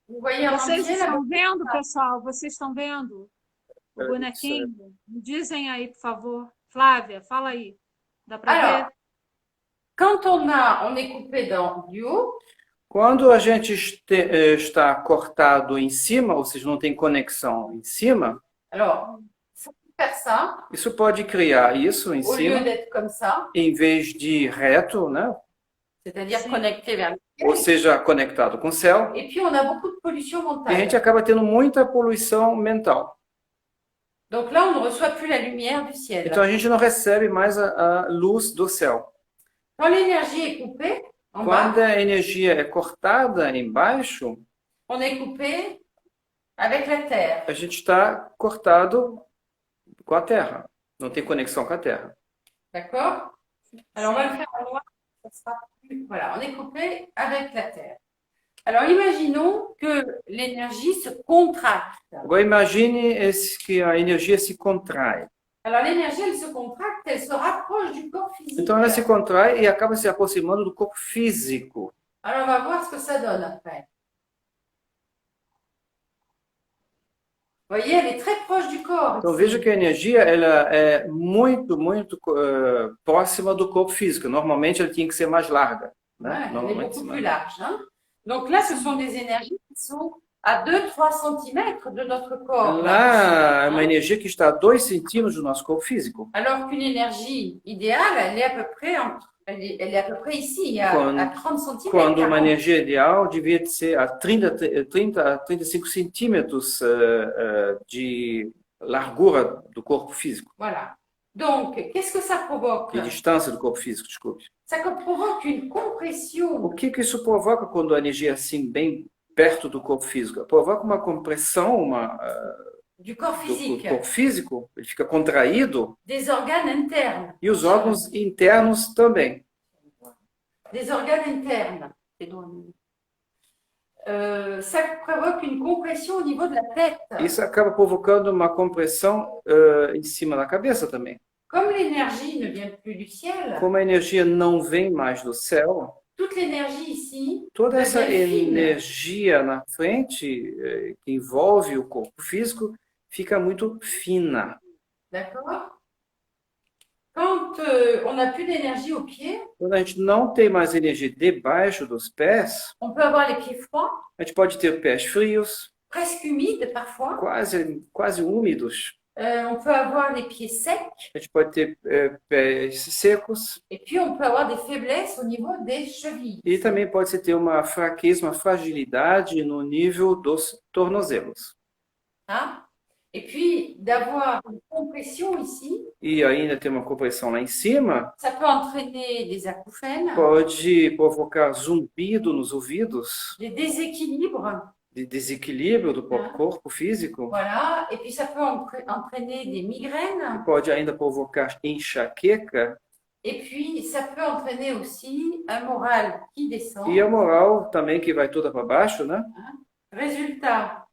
S3: Vous voyez en
S1: Vocês
S3: entier,
S1: estão vendo, pessoal? Vocês estão vendo o bonequinho? Me dizem aí, por favor. Flávia, fala aí. Dá para
S3: Alors,
S1: ver?
S3: quand on est coupé du haut,
S2: Quando a gente está cortado em cima, ou seja, não tem conexão em cima,
S3: alors, ça peut faire ça,
S2: isso pode criar isso em
S3: au lieu
S2: cima,
S3: d'être comme ça,
S2: em vez de reto, né?
S3: c'est-à-dire connecté vers le
S2: Ou
S3: ciel.
S2: seja, conectado com o céu.
S3: Et puis, on a beaucoup de pollution
S2: E a
S3: mentale.
S2: gente acaba tendo muita poluição mental.
S3: Donc là, on ne reçoit plus la lumière du ciel.
S2: Então a gente não recebe mais a luz do céu.
S3: Quand l'énergie est coupée, en bas,
S2: Quando a energia é cortada embaixo,
S3: on est coupé avec la terre.
S2: a gente está cortado com a terra. Não tem conexão com a terra.
S3: D'accord? Alors, on va le faire en noir. Ça sera plus... Voilà, on est coupé avec la terre. Alors, imaginons que l'énergie se contracte.
S2: Agora imagine que a energia se contrai.
S3: Alors, l'énergie, elle se contracte, elle se rapproche du corps physique.
S2: Então ela se contrai e acaba se aproximando do corpo físico.
S3: Alors, on va voir ce que ça donne après. Vous voyez, elle est très proche du corps.
S2: Então
S3: ici.
S2: veja que a energia ela é muito próxima do corpo físico. Normalmente ela tinha que ser mais larga, né?
S3: Ouais, elle est
S2: Normalmente
S3: beaucoup
S2: mais
S3: plus large. Hein. Donc là, ce sont des énergies qui sont à 2-3 cm de notre corps.
S2: Lá é
S3: hein.
S2: uma energia que está a 2 centímetros do nosso corpo físico.
S3: Alors qu'une énergie idéale, elle est à peu près elle est à peu près ici, à 30 cm.
S2: Quando uma energia ideal devia ser a 30 a 35 centímetros de largura do corpo físico,
S3: Voilà. Donc, qu'est-ce que ça provoque?
S2: de distância do corpo físico, desculpe.
S3: Ça provoque une compression
S2: O que isso provoca quando a energia é assim bem perto do corpo físico? Provoca uma compressão,
S3: du corps
S2: do
S3: physique,
S2: corpo físico, ele fica contraído,
S3: des organes internes.
S2: e os órgãos internos também.
S3: Des organes internes. Ça provoque une compression au niveau de la tête.
S2: Isso acaba provocando uma compressão em cima da cabeça também.
S3: Comme l'énergie ne vient plus du ciel,
S2: Como a energia não vem mais do céu,
S3: toute l'énergie ici
S2: toda essa
S3: devient fine.
S2: energia na frente, que envolve o corpo físico, fica muito fina.
S3: D'accord? Quand on n'a plus d'énergie aux pieds,
S2: Quando a gente não tem mais energia debaixo dos pés,
S3: on peut avoir les pieds froids,
S2: a gente pode ter pés frios,
S3: presque humides parfois.
S2: quase úmidos.
S3: On peut avoir les pieds secs
S2: A gente pode ter pés secos
S3: et puis on peut avoir des faiblesses au niveau des chevilles.
S2: e também pode-se ter uma fraqueza, uma fragilidade no nível dos tornozelos.
S3: Hein? Et puis d'avoir une compression ici,
S2: E ainda tem uma compressão lá em cima,
S3: ça peut entraîner des acouphènes,
S2: pode provocar zumbido nos ouvidos,
S3: des déséquilibres,
S2: de desequilíbrio do próprio corpo físico,
S3: voilà. Et puis ça peut entraîner des migraines.
S2: pode ainda provocar enxaqueca
S3: Et puis ça peut entraîner aussi un moral qui descend.
S2: e a moral também que vai toda para baixo, né?
S3: Résultat,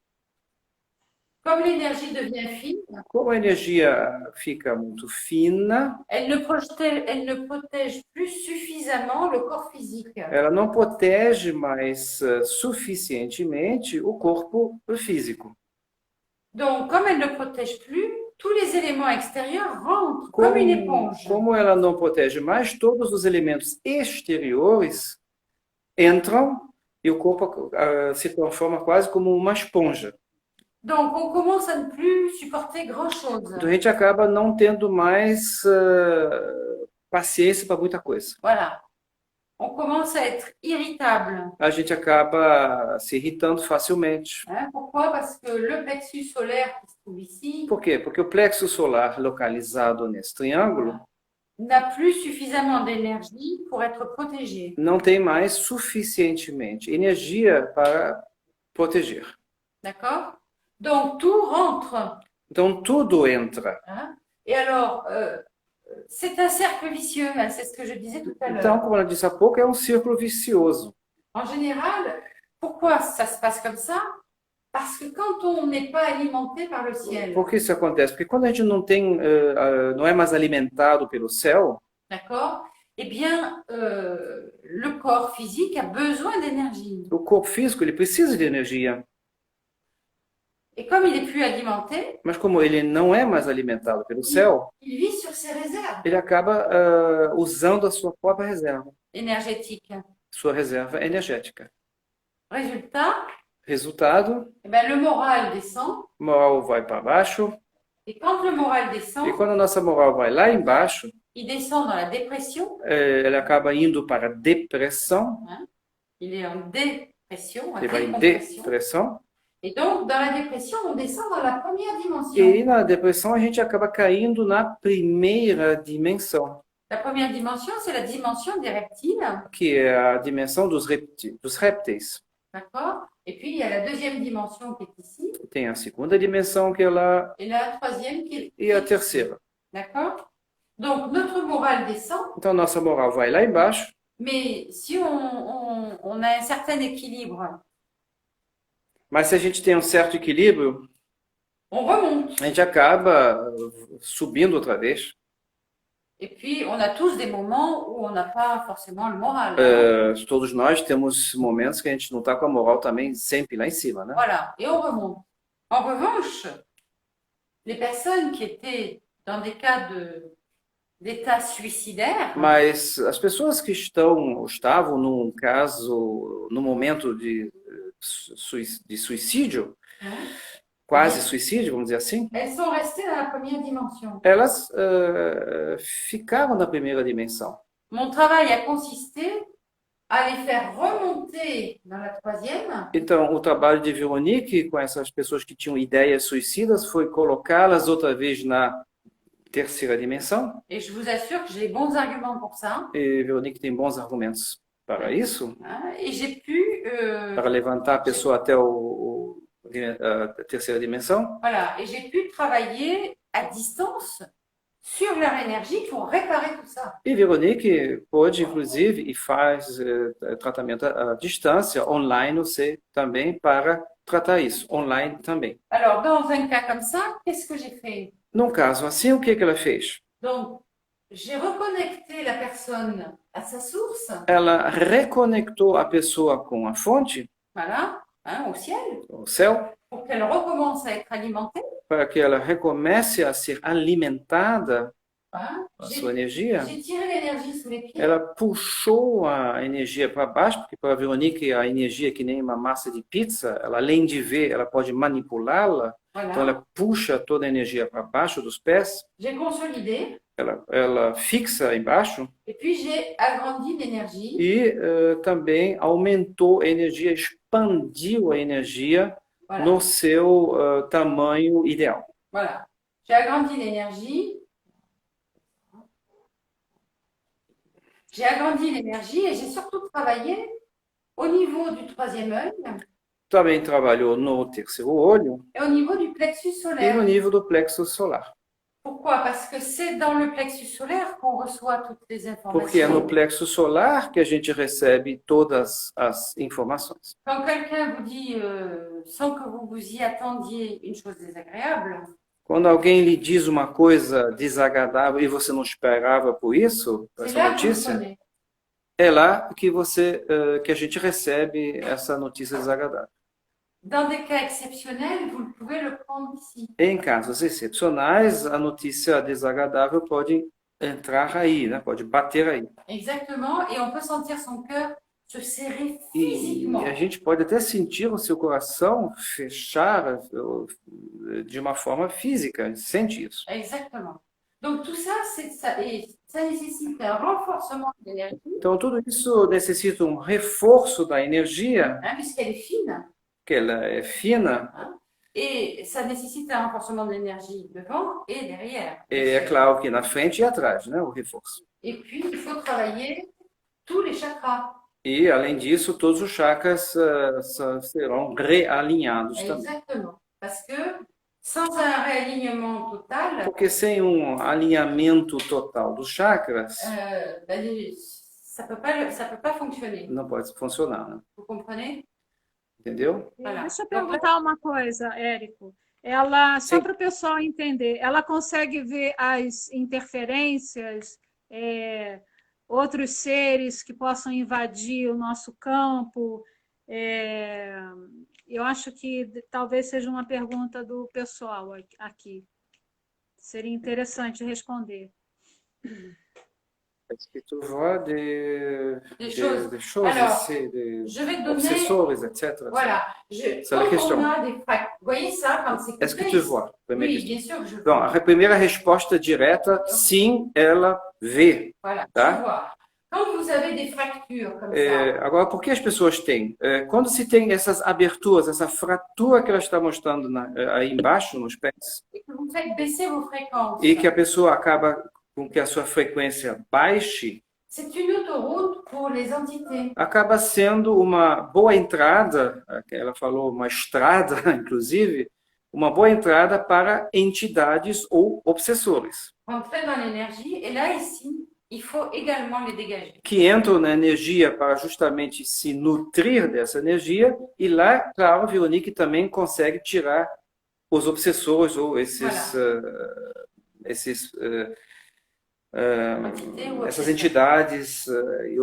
S3: comme l'énergie devient fine,
S2: Como a energia fica muito fina,
S3: elle ne protège plus suffisamment le corps physique.
S2: ela não protege mais suficientemente o corpo físico.
S3: Donc, comme elle ne protège plus, tous les éléments extérieurs rentrent comme une éponge.
S2: Como ela não protege mais, todos os elementos exteriores entram e o corpo se transforma quase como uma esponja.
S3: Donc, on commence à ne plus supporter grand-chose.
S2: Então a gente acaba não tendo mais paciência para muita coisa.
S3: Voilà. On commence à être irritable.
S2: A gente acaba se irritando facilmente.
S3: Hein? Pourquoi? Parce que le plexus solaire qui se trouve ici
S2: Por quê? Porque o plexo solar localizado nesse triângulo
S3: n'a plus suffisamment d'énergie pour être protégé.
S2: não tem mais suficientemente energia para proteger.
S3: D'accord? Donc, tout rentre.
S2: Então tudo entra.
S3: Hein? Et alors, c'est un cercle vicieux, hein, c'est ce que je disais tout à l'heure.
S2: Então, como ela disse há pouco, é um círculo vicioso.
S3: En général, pourquoi ça se passe comme ça? Parce que quand on n'est pas alimenté par le ciel,
S2: Por que isso acontece? Porque quando a gente não tem, não é mais alimentado pelo céu,
S3: d'accord? Eh bien, le corps physique a besoin d'énergie.
S2: o corpo físico ele precisa de energia.
S3: Et comme il n'est plus alimenté,
S2: Mas como ele não é mais alimentado pelo céu,
S3: il vit sur ses réserves
S2: ele acaba usando a sua própria reserva,
S3: énergétiques.
S2: sua reserva energética.
S3: Résultat,
S2: Resultado,
S3: eh ben, le moral descend.
S2: moral vai para baixo,
S3: Et quand le moral descend,
S2: e quando a nossa moral vai lá embaixo,
S3: il descend dans la dépression.
S2: ela acaba indo para a depressão,
S3: Il est en dépression, en
S2: ele vai em
S3: décompression.
S2: depressão,
S3: Et donc, dans la dépression, on descend dans la première dimension.
S2: e na depressão a gente acaba caindo na primeira dimensão,
S3: La première dimension, c'est la dimension des reptiles,
S2: que é a dimensão dos répteis.
S3: d'accord? Et puis, il y a la deuxième dimension qui est ici,
S2: Tem a segunda dimensão que é lá
S3: et la troisième qui est
S2: e a
S3: ici,
S2: terceira.
S3: d'accord? Donc, notre morale descend,
S2: Então, nossa moral vai lá embaixo,
S3: Mais si on a un certain équilibre,
S2: Mas se a gente tem um certo equilíbrio,
S3: on remonte.
S2: a gente acaba subindo outra vez.
S3: Et puis, on a tous des moments où on n'a pas forcément le moral.
S2: Todos nós temos momentos que a gente não está com a moral também sempre lá em cima, né?
S3: Voilà, et on remonte. En revanche, les personnes qui étaient dans des cas d'état suicidaire,
S2: Mas as pessoas que estavam num caso, num momento de suicídio, quase suicídio, vamos dizer assim,
S3: elles sont restées dans la première dimension.
S2: elas ficavam na primeira dimensão.
S3: Mon travail a consisté à les faire remonter dans la troisième
S2: Então, o trabalho de Veronique com essas pessoas que tinham ideias suicidas foi colocá-las outra vez na terceira dimensão.
S3: et je vous assure que j'ai les bons arguments pour ça.
S2: E Veronique tem bons argumentos para isso,
S3: Hein, et j'ai pu
S2: para levantar a pessoa até a terceira dimensão.
S3: voilà, et j'ai pu travailler à distance sur leur énergie pour réparer tout ça.
S2: E Veronique pode, inclusive, e faz tratamento à distância, online, você também, para tratar isso, online também.
S3: Alors, dans un cas comme ça, qu'est-ce que j'ai fait?
S2: Num caso assim, o que ela fez?
S3: Donc, j'ai reconnecté la personne à sa source,
S2: Ela reconectou a pessoa com a fonte,
S3: voilà, hein, au ciel,
S2: o céu,
S3: pour qu'elle recommence à être alimentée.
S2: para que ela recomece a ser alimentada,
S3: Hein.
S2: a sua energia.
S3: J'ai tiré l'énergie sous les pieds.
S2: Ela puxou a energia para baixo, porque para a Veronique a energia é que nem uma massa de pizza, ela além de ver, ela pode manipulá-la, então
S3: Voilà.
S2: ela puxa toda a energia para baixo dos pés,
S3: J'ai consolidé
S2: ela fixa embaixo
S3: et puis j'ai agrandi l'énergie.
S2: e também aumentou a energia, expandiu a energia
S3: Voilà.
S2: no seu tamanho ideal.
S3: Voilà. J'ai agrandi l'énergie. J'ai agrandi l'énergie et j'ai surtout travaillé au niveau du troisième œil
S2: Também trabalhou no terceiro olho
S3: et au niveau du plexus
S2: e no
S3: solaire.
S2: nível do plexo solar.
S3: Pourquoi? Parce que c'est dans le plexus solaire qu'on reçoit toutes les
S2: Porque é no
S3: informations.
S2: plexo solar que a gente recebe todas as informações.
S3: Quand quelqu'un vous dit, sans que vous vous y attendiez, une chose désagréable,
S2: Quando alguém lhe diz uma coisa desagradável e você não esperava por isso,
S3: c'est
S2: essa
S3: là que vous le
S2: notícia,
S3: prenez.
S2: é lá que a gente recebe essa notícia desagradável.
S3: Dans des cas exceptionnels, vous pouvez le prendre ici.
S2: Em casos excepcionais, a notícia desagradável pode entrar aí, né? Pode bater aí.
S3: Exactement, et on peut sentir son cœur se serrer
S2: E
S3: physiquement.
S2: a gente pode até sentir o seu coração fechar de uma forma física, a gente sente isso.
S3: Exactement. Donc tout ça, et ça nécessite un renforcement de l'énergie,
S2: Então, tudo isso necessita um reforço da energia,
S3: hein, puisqu'elle est fine,
S2: que ela é fina,
S3: et ça nécessite un renforcement de l'énergie devant et derrière.
S2: e é claro que na frente e atrás, né? O reforço.
S3: Et puis, il faut travailler tous les chakras.
S2: E, além disso, todos os chakras serão realinhados também.
S3: Exactement. Parce que sans un réalignement total,
S2: Porque sem um alinhamento total dos chakras,
S3: ben, ça peut pas fonctionner.
S2: não pode funcionar, né?
S3: Vous comprenez?
S2: Entendeu?
S3: Voilà.
S1: Deixa eu perguntar uma coisa, Érico. Ela, só
S2: Sim.
S1: para o pessoal entender, ela consegue ver as interferências, outros seres que possam invadir o nosso campo? Eu acho que talvez seja uma pergunta do pessoal aqui. Seria interessante responder.
S2: Est-ce que tu vois des choses
S3: Alors,
S2: ici, des
S3: Je vais te donner.
S2: obsessores, etc.
S3: Voilà.
S2: C'est la
S3: Quand
S2: question.
S3: on a des fractures, vous voyez ça quand c'est
S2: Est-ce que
S3: coupé
S2: tu
S3: ici?
S2: vois? Primeira
S3: Oui,
S2: questão.
S3: bien sûr que je
S2: Então,
S3: vois.
S2: a primeira resposta direta, sim, ela vê.
S3: Voilà,
S2: Tá?
S3: tu vois. Quand vous avez des fractures comme ça,
S2: Agora, por que as pessoas têm? Quando se tem essas aberturas, essa fratura que ela está mostrando aí embaixo, nos pés,
S3: et que vous faites baisser vos fréquences,
S2: e que a pessoa acaba com que a sua frequência baixe,
S3: c'est une autoroute pour les entités.
S2: acaba sendo uma boa entrada, ela falou uma estrada, inclusive, uma boa entrada para entidades ou obsessores.
S3: Rentrer dans l'énergie. Et là, ici, il faut également les dégager.
S2: que entram na energia para justamente se nutrir dessa energia, e lá, claro, a Veronique também consegue tirar os obsessores ou
S3: Entité ou
S2: essas
S3: obsesseur.
S2: entidades e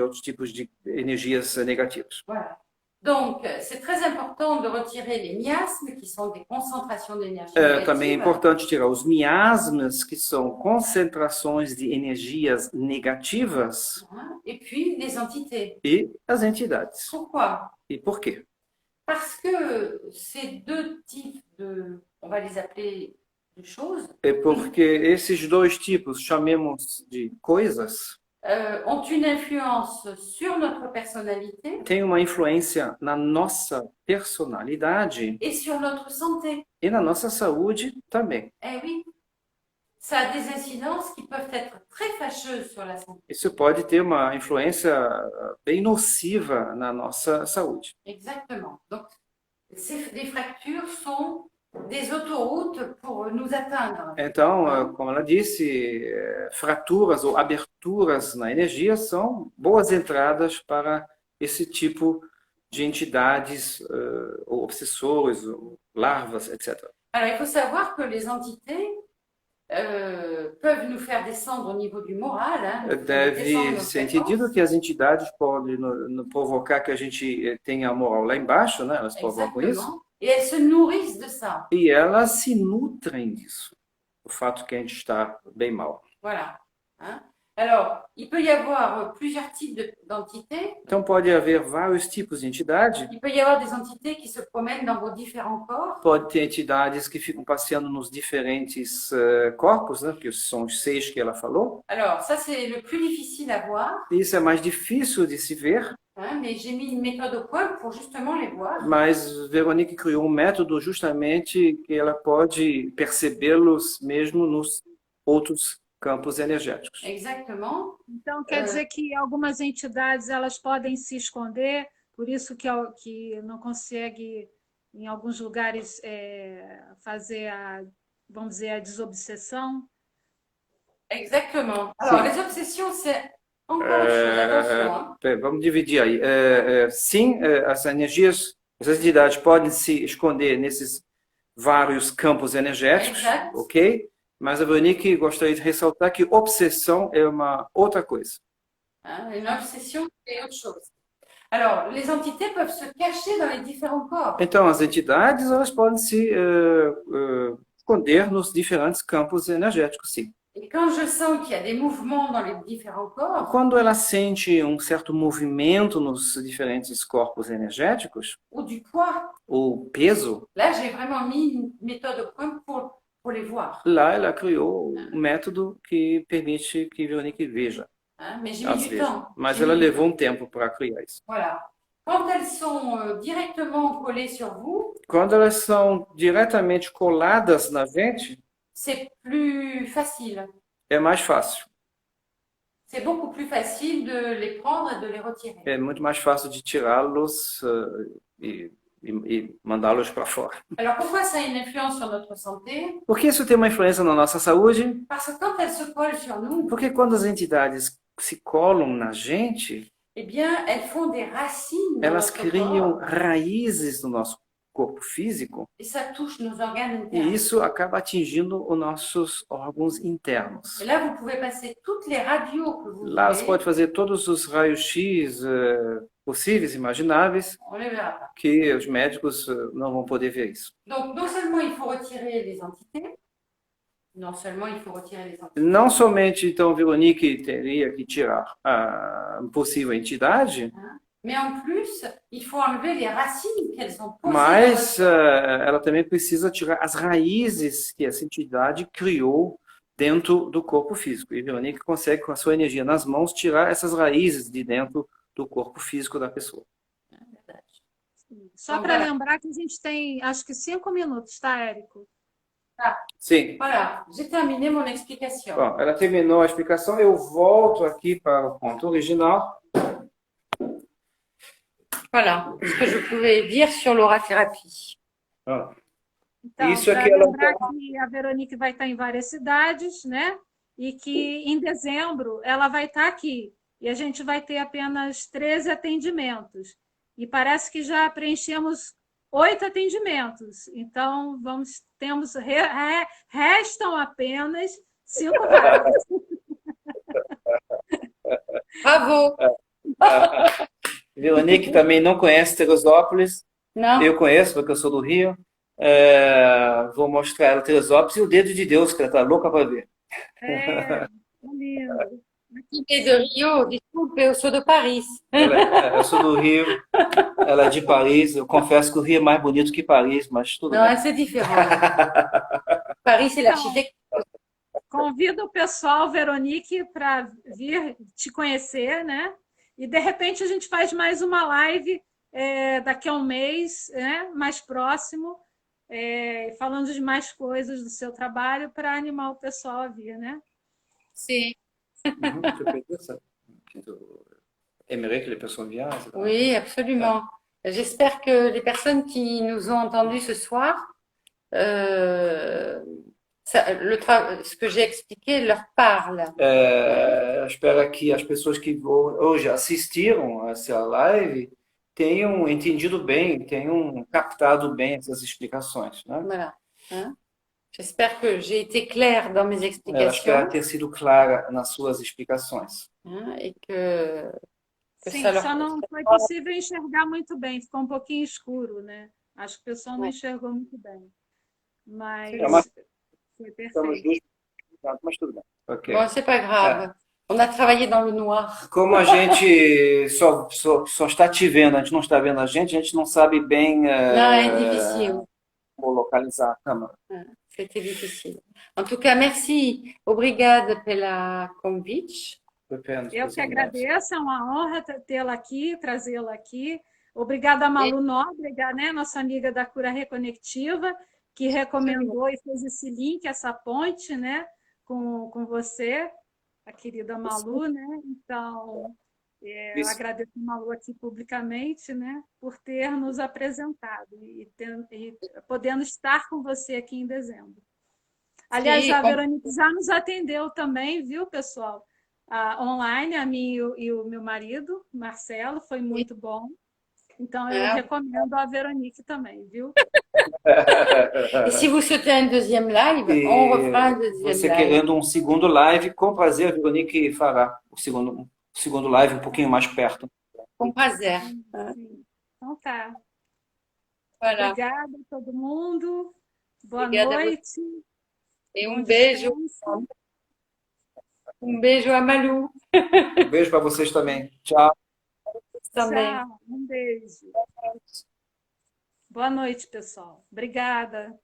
S2: outros tipos de energias negativas.
S3: Voilà. Donc, c'est très important de retirer les miasmes, qui sont des concentrations d'énergie
S2: Também é
S3: négative.
S2: importante tirar os miasmas, que são concentrações de energias negativas,
S3: Hein, et puis les entités.
S2: e as entidades.
S3: Pourquoi?
S2: E por quê?
S3: Parce que ces deux types on va les appeler de choses,
S2: É porque esses dois tipos, chamemos de coisas,
S3: ont une influence sur notre personnalité
S2: têm uma influência na nossa personalidade
S3: et sur notre santé.
S2: e na nossa saúde também.
S3: Eh oui, ça a des incidences qui peuvent être très fâcheuses sur la santé.
S2: Isso pode ter uma influência bem nociva na nossa saúde.
S3: Exactement. Donc, les fractures sont des autoroutes pour nous atteindre.
S2: Então, como ela disse, fraturas ou aberturas na energia são boas entradas para esse tipo de entidades, ou obsessores, ou larvas, etc.
S3: Alors, il faut savoir que les entités peuvent nous faire descendre au niveau du moral. Hein, descendre
S2: Deve
S3: nos
S2: ser
S3: fréquences.
S2: entendido que as entidades podem provocar que a gente tenha a moral lá embaixo, né? Elas provocam isso.
S3: Exactement. Et elles se nourrissent de ça.
S2: E elas se nutrem disso, o fato que a gente está bem mal.
S3: Voilà. Hein. Alors, il peut y avoir plusieurs types d'entités.
S2: Então pode haver vários tipos de entidade.
S3: Il peut y avoir des entités qui se promènent dans vos différents corps.
S2: Pode ter entidades que ficam passeando nos diferentes corpos, né? Que são os 6 que ela falou.
S3: Alors, ça, c'est le plus difficile à voir.
S2: Isso é mais difícil de se ver,
S3: Hein, mais j'ai mis une méthode au point pour justement les voir.
S2: mas Veronique criou um método justamente que ela pode percebê-los mesmo nos outros campos energéticos.
S3: Exactement.
S1: Então, quer dizer que algumas entidades elas podem se esconder, por isso que não consegue, em alguns lugares, fazer vamos dizer, a desobsessão.
S3: Exactement. Alors, les obsessions, c'est encore autre chose. Attention. Hein.
S2: Vamos dividir aí. Sim, as entidades podem se esconder nesses vários campos energéticos,
S3: Exato.
S2: ok? Mas a Veronique gostaria de ressaltar que obsessão é uma outra coisa.
S3: Hein, une obsession, c'est autre chose. Alors, les entités peuvent se cacher dans les différents corps.
S2: Então, as entidades elas podem se esconder nos diferentes campos energéticos, sim.
S3: Et quand je sens qu'il y a des mouvements dans les différents corps,
S2: Quando ela sente um certo movimento nos diferentes corpos energéticos,
S3: ou du poids,
S2: ou peso,
S3: là, j'ai vraiment mis une méthode au point pour les voir.
S2: lá ela criou um método que permite que Veronique veja.
S3: Hein, mais j'ai
S2: Às
S3: mis du
S2: vezes.
S3: temps.
S2: Mas
S3: J'ai
S2: ela
S3: mis du
S2: levou um tempo para criar isso.
S3: Voilà. Quand elles sont directement collées sur vous,
S2: Quando elas são diretamente coladas na gente,
S3: c'est plus facile.
S2: é mais fácil.
S3: C'est beaucoup plus facile de les prendre et de les retirer.
S2: É muito mais fácil de tirá-los e mandá-los para fora.
S3: Alors pourquoi ça a une influence sur notre santé?
S2: Por que isso tem uma influência na nossa saúde?
S3: Parce que quand elles se collent sur nous,
S2: Porque quando as entidades se colam na gente,
S3: eh bien, elles font des racines dans
S2: elas
S3: notre
S2: criam
S3: corps
S2: raízes no nosso corpo físico
S3: et ça touche nos organes
S2: e
S3: internes.
S2: isso acaba atingindo os nossos órgãos internos.
S3: Et là, vous pouvez passer toutes les radios que vous
S2: Lá você
S3: voulez,
S2: pode fazer todos os raios-x possíveis, imagináveis,
S3: on ne les verra pas.
S2: que os médicos não vão poder ver isso.
S3: Donc, non seulement il faut retirer les entités, non seulement il faut retirer les entités,
S2: Não somente, então, Veronique teria que tirar a possível entidade,
S3: mais en plus, il faut enlever les racines qu'elles ont posées dans
S2: mas
S3: votre
S2: ela também precisa tirar as raízes que essa entidade criou dentro do corpo físico. E Veronique consegue, com a sua energia nas mãos, tirar essas raízes de dentro do corpo físico da pessoa.
S1: Só para lembrar que a gente tem, acho que 5 minutos, tá, Érico?
S2: Sim.
S3: Voilà, j'ai terminé mon explication.
S2: Bom, ela terminou a explicação. Eu volto aqui para o ponto original.
S3: Voilà ce que je pouvais dire sur l'aurathérapie.
S2: Ah,
S1: Então,
S2: isso
S1: para
S2: aqui ela
S1: lembrar que a Veronique vai estar em várias cidades, né? e que em dezembro ela vai estar aqui e a gente vai ter apenas 13 atendimentos. E parece que já preenchemos 8 atendimentos. Então, restam apenas 5 vagas.
S3: Bravo!
S2: Veronique também não conhece Teresópolis.
S3: Não?
S2: Eu conheço, porque eu sou do Rio. Vou mostrar ela Teresópolis e o dedo de Deus, que ela está louca para ver.
S1: É lindo.
S3: Il est de Rio, desculpe, eu sou de Paris.
S2: Eu sou do Rio, ela é de Paris. Eu confesso que o Rio é mais bonito que Paris, mas tudo
S3: Non,
S2: bem.
S3: c'est différent. Paris, c'est l'architecture.
S1: Convido o pessoal, Veronique, para vir te conhecer, né? E de repente a gente faz mais uma live daqui a um mês, né? Mais próximo, falando de mais coisas do seu trabalho para animar o pessoal a vir, né?
S3: Sim.
S2: Tu peux dire ça? Tu aimerais que les personnes viennent?
S3: Oui, absolument. J'espère que les personnes qui nous ont entendus ce soir, ce que j'ai expliqué leur parle.
S2: Espero que as pessoas que hoje assistiram a essa live tenham entendido bem, tenham captado bem essas explicações, né?
S3: Voilà. Hein? J'espère que j'ai été claire dans mes
S2: Espero
S3: explications,
S2: ter sido clara nas suas explicações.
S3: hein, et que
S1: Sim,
S3: ça leur...
S1: só não foi possível enxergar muito bem, ficou um pouquinho escuro, né? Acho que o pessoal não enxergou muito bem. Mas foi
S2: Estamos
S1: perfeito.
S2: mas tudo bem. Ok.
S3: Bon, c'est pas grave. On a travaillé dans le noir.
S2: Como a gente só está te vendo, a gente não está vendo a gente não sabe bem
S3: Non, é difficile.
S2: como localizar a câmera.
S3: C'était difficile. En tout cas, merci. Obrigada pela convite.
S1: Eu que agradeço, é uma honra tê-la aqui, trazê-la aqui. Obrigada a Malu Nóbrega, né, nossa amiga da Cura Reconectiva, que recomendou e fez esse link, essa ponte, né, com você, a querida Malu, né? Então, eu agradeço a Malu aqui publicamente, né, por ter nos apresentado e podendo estar com você aqui em dezembro. Aliás, a Veronique já nos atendeu também, viu, pessoal? Online, a mim e o meu marido, Marcelo, foi muito bom. Então, eu recomendo a Veronique também, viu?
S3: E se vous souhaitez un deuxième live, on refera un deuxième
S2: você
S3: live.
S2: querendo um segundo live, com prazer, a Veronique fará o segundo live um pouquinho mais perto.
S3: Com prazer.
S1: Sim. Então tá.
S3: Voilà.
S1: Obrigada a todo mundo. Boa
S3: Obrigada
S1: noite.
S3: E
S1: Bom
S3: um beijo.
S1: descanso.
S3: Um beijo a Malu.
S2: Um beijo para vocês também. Tchau.
S3: Também.
S1: Tchau. Um beijo. Boa noite, pessoal. Obrigada.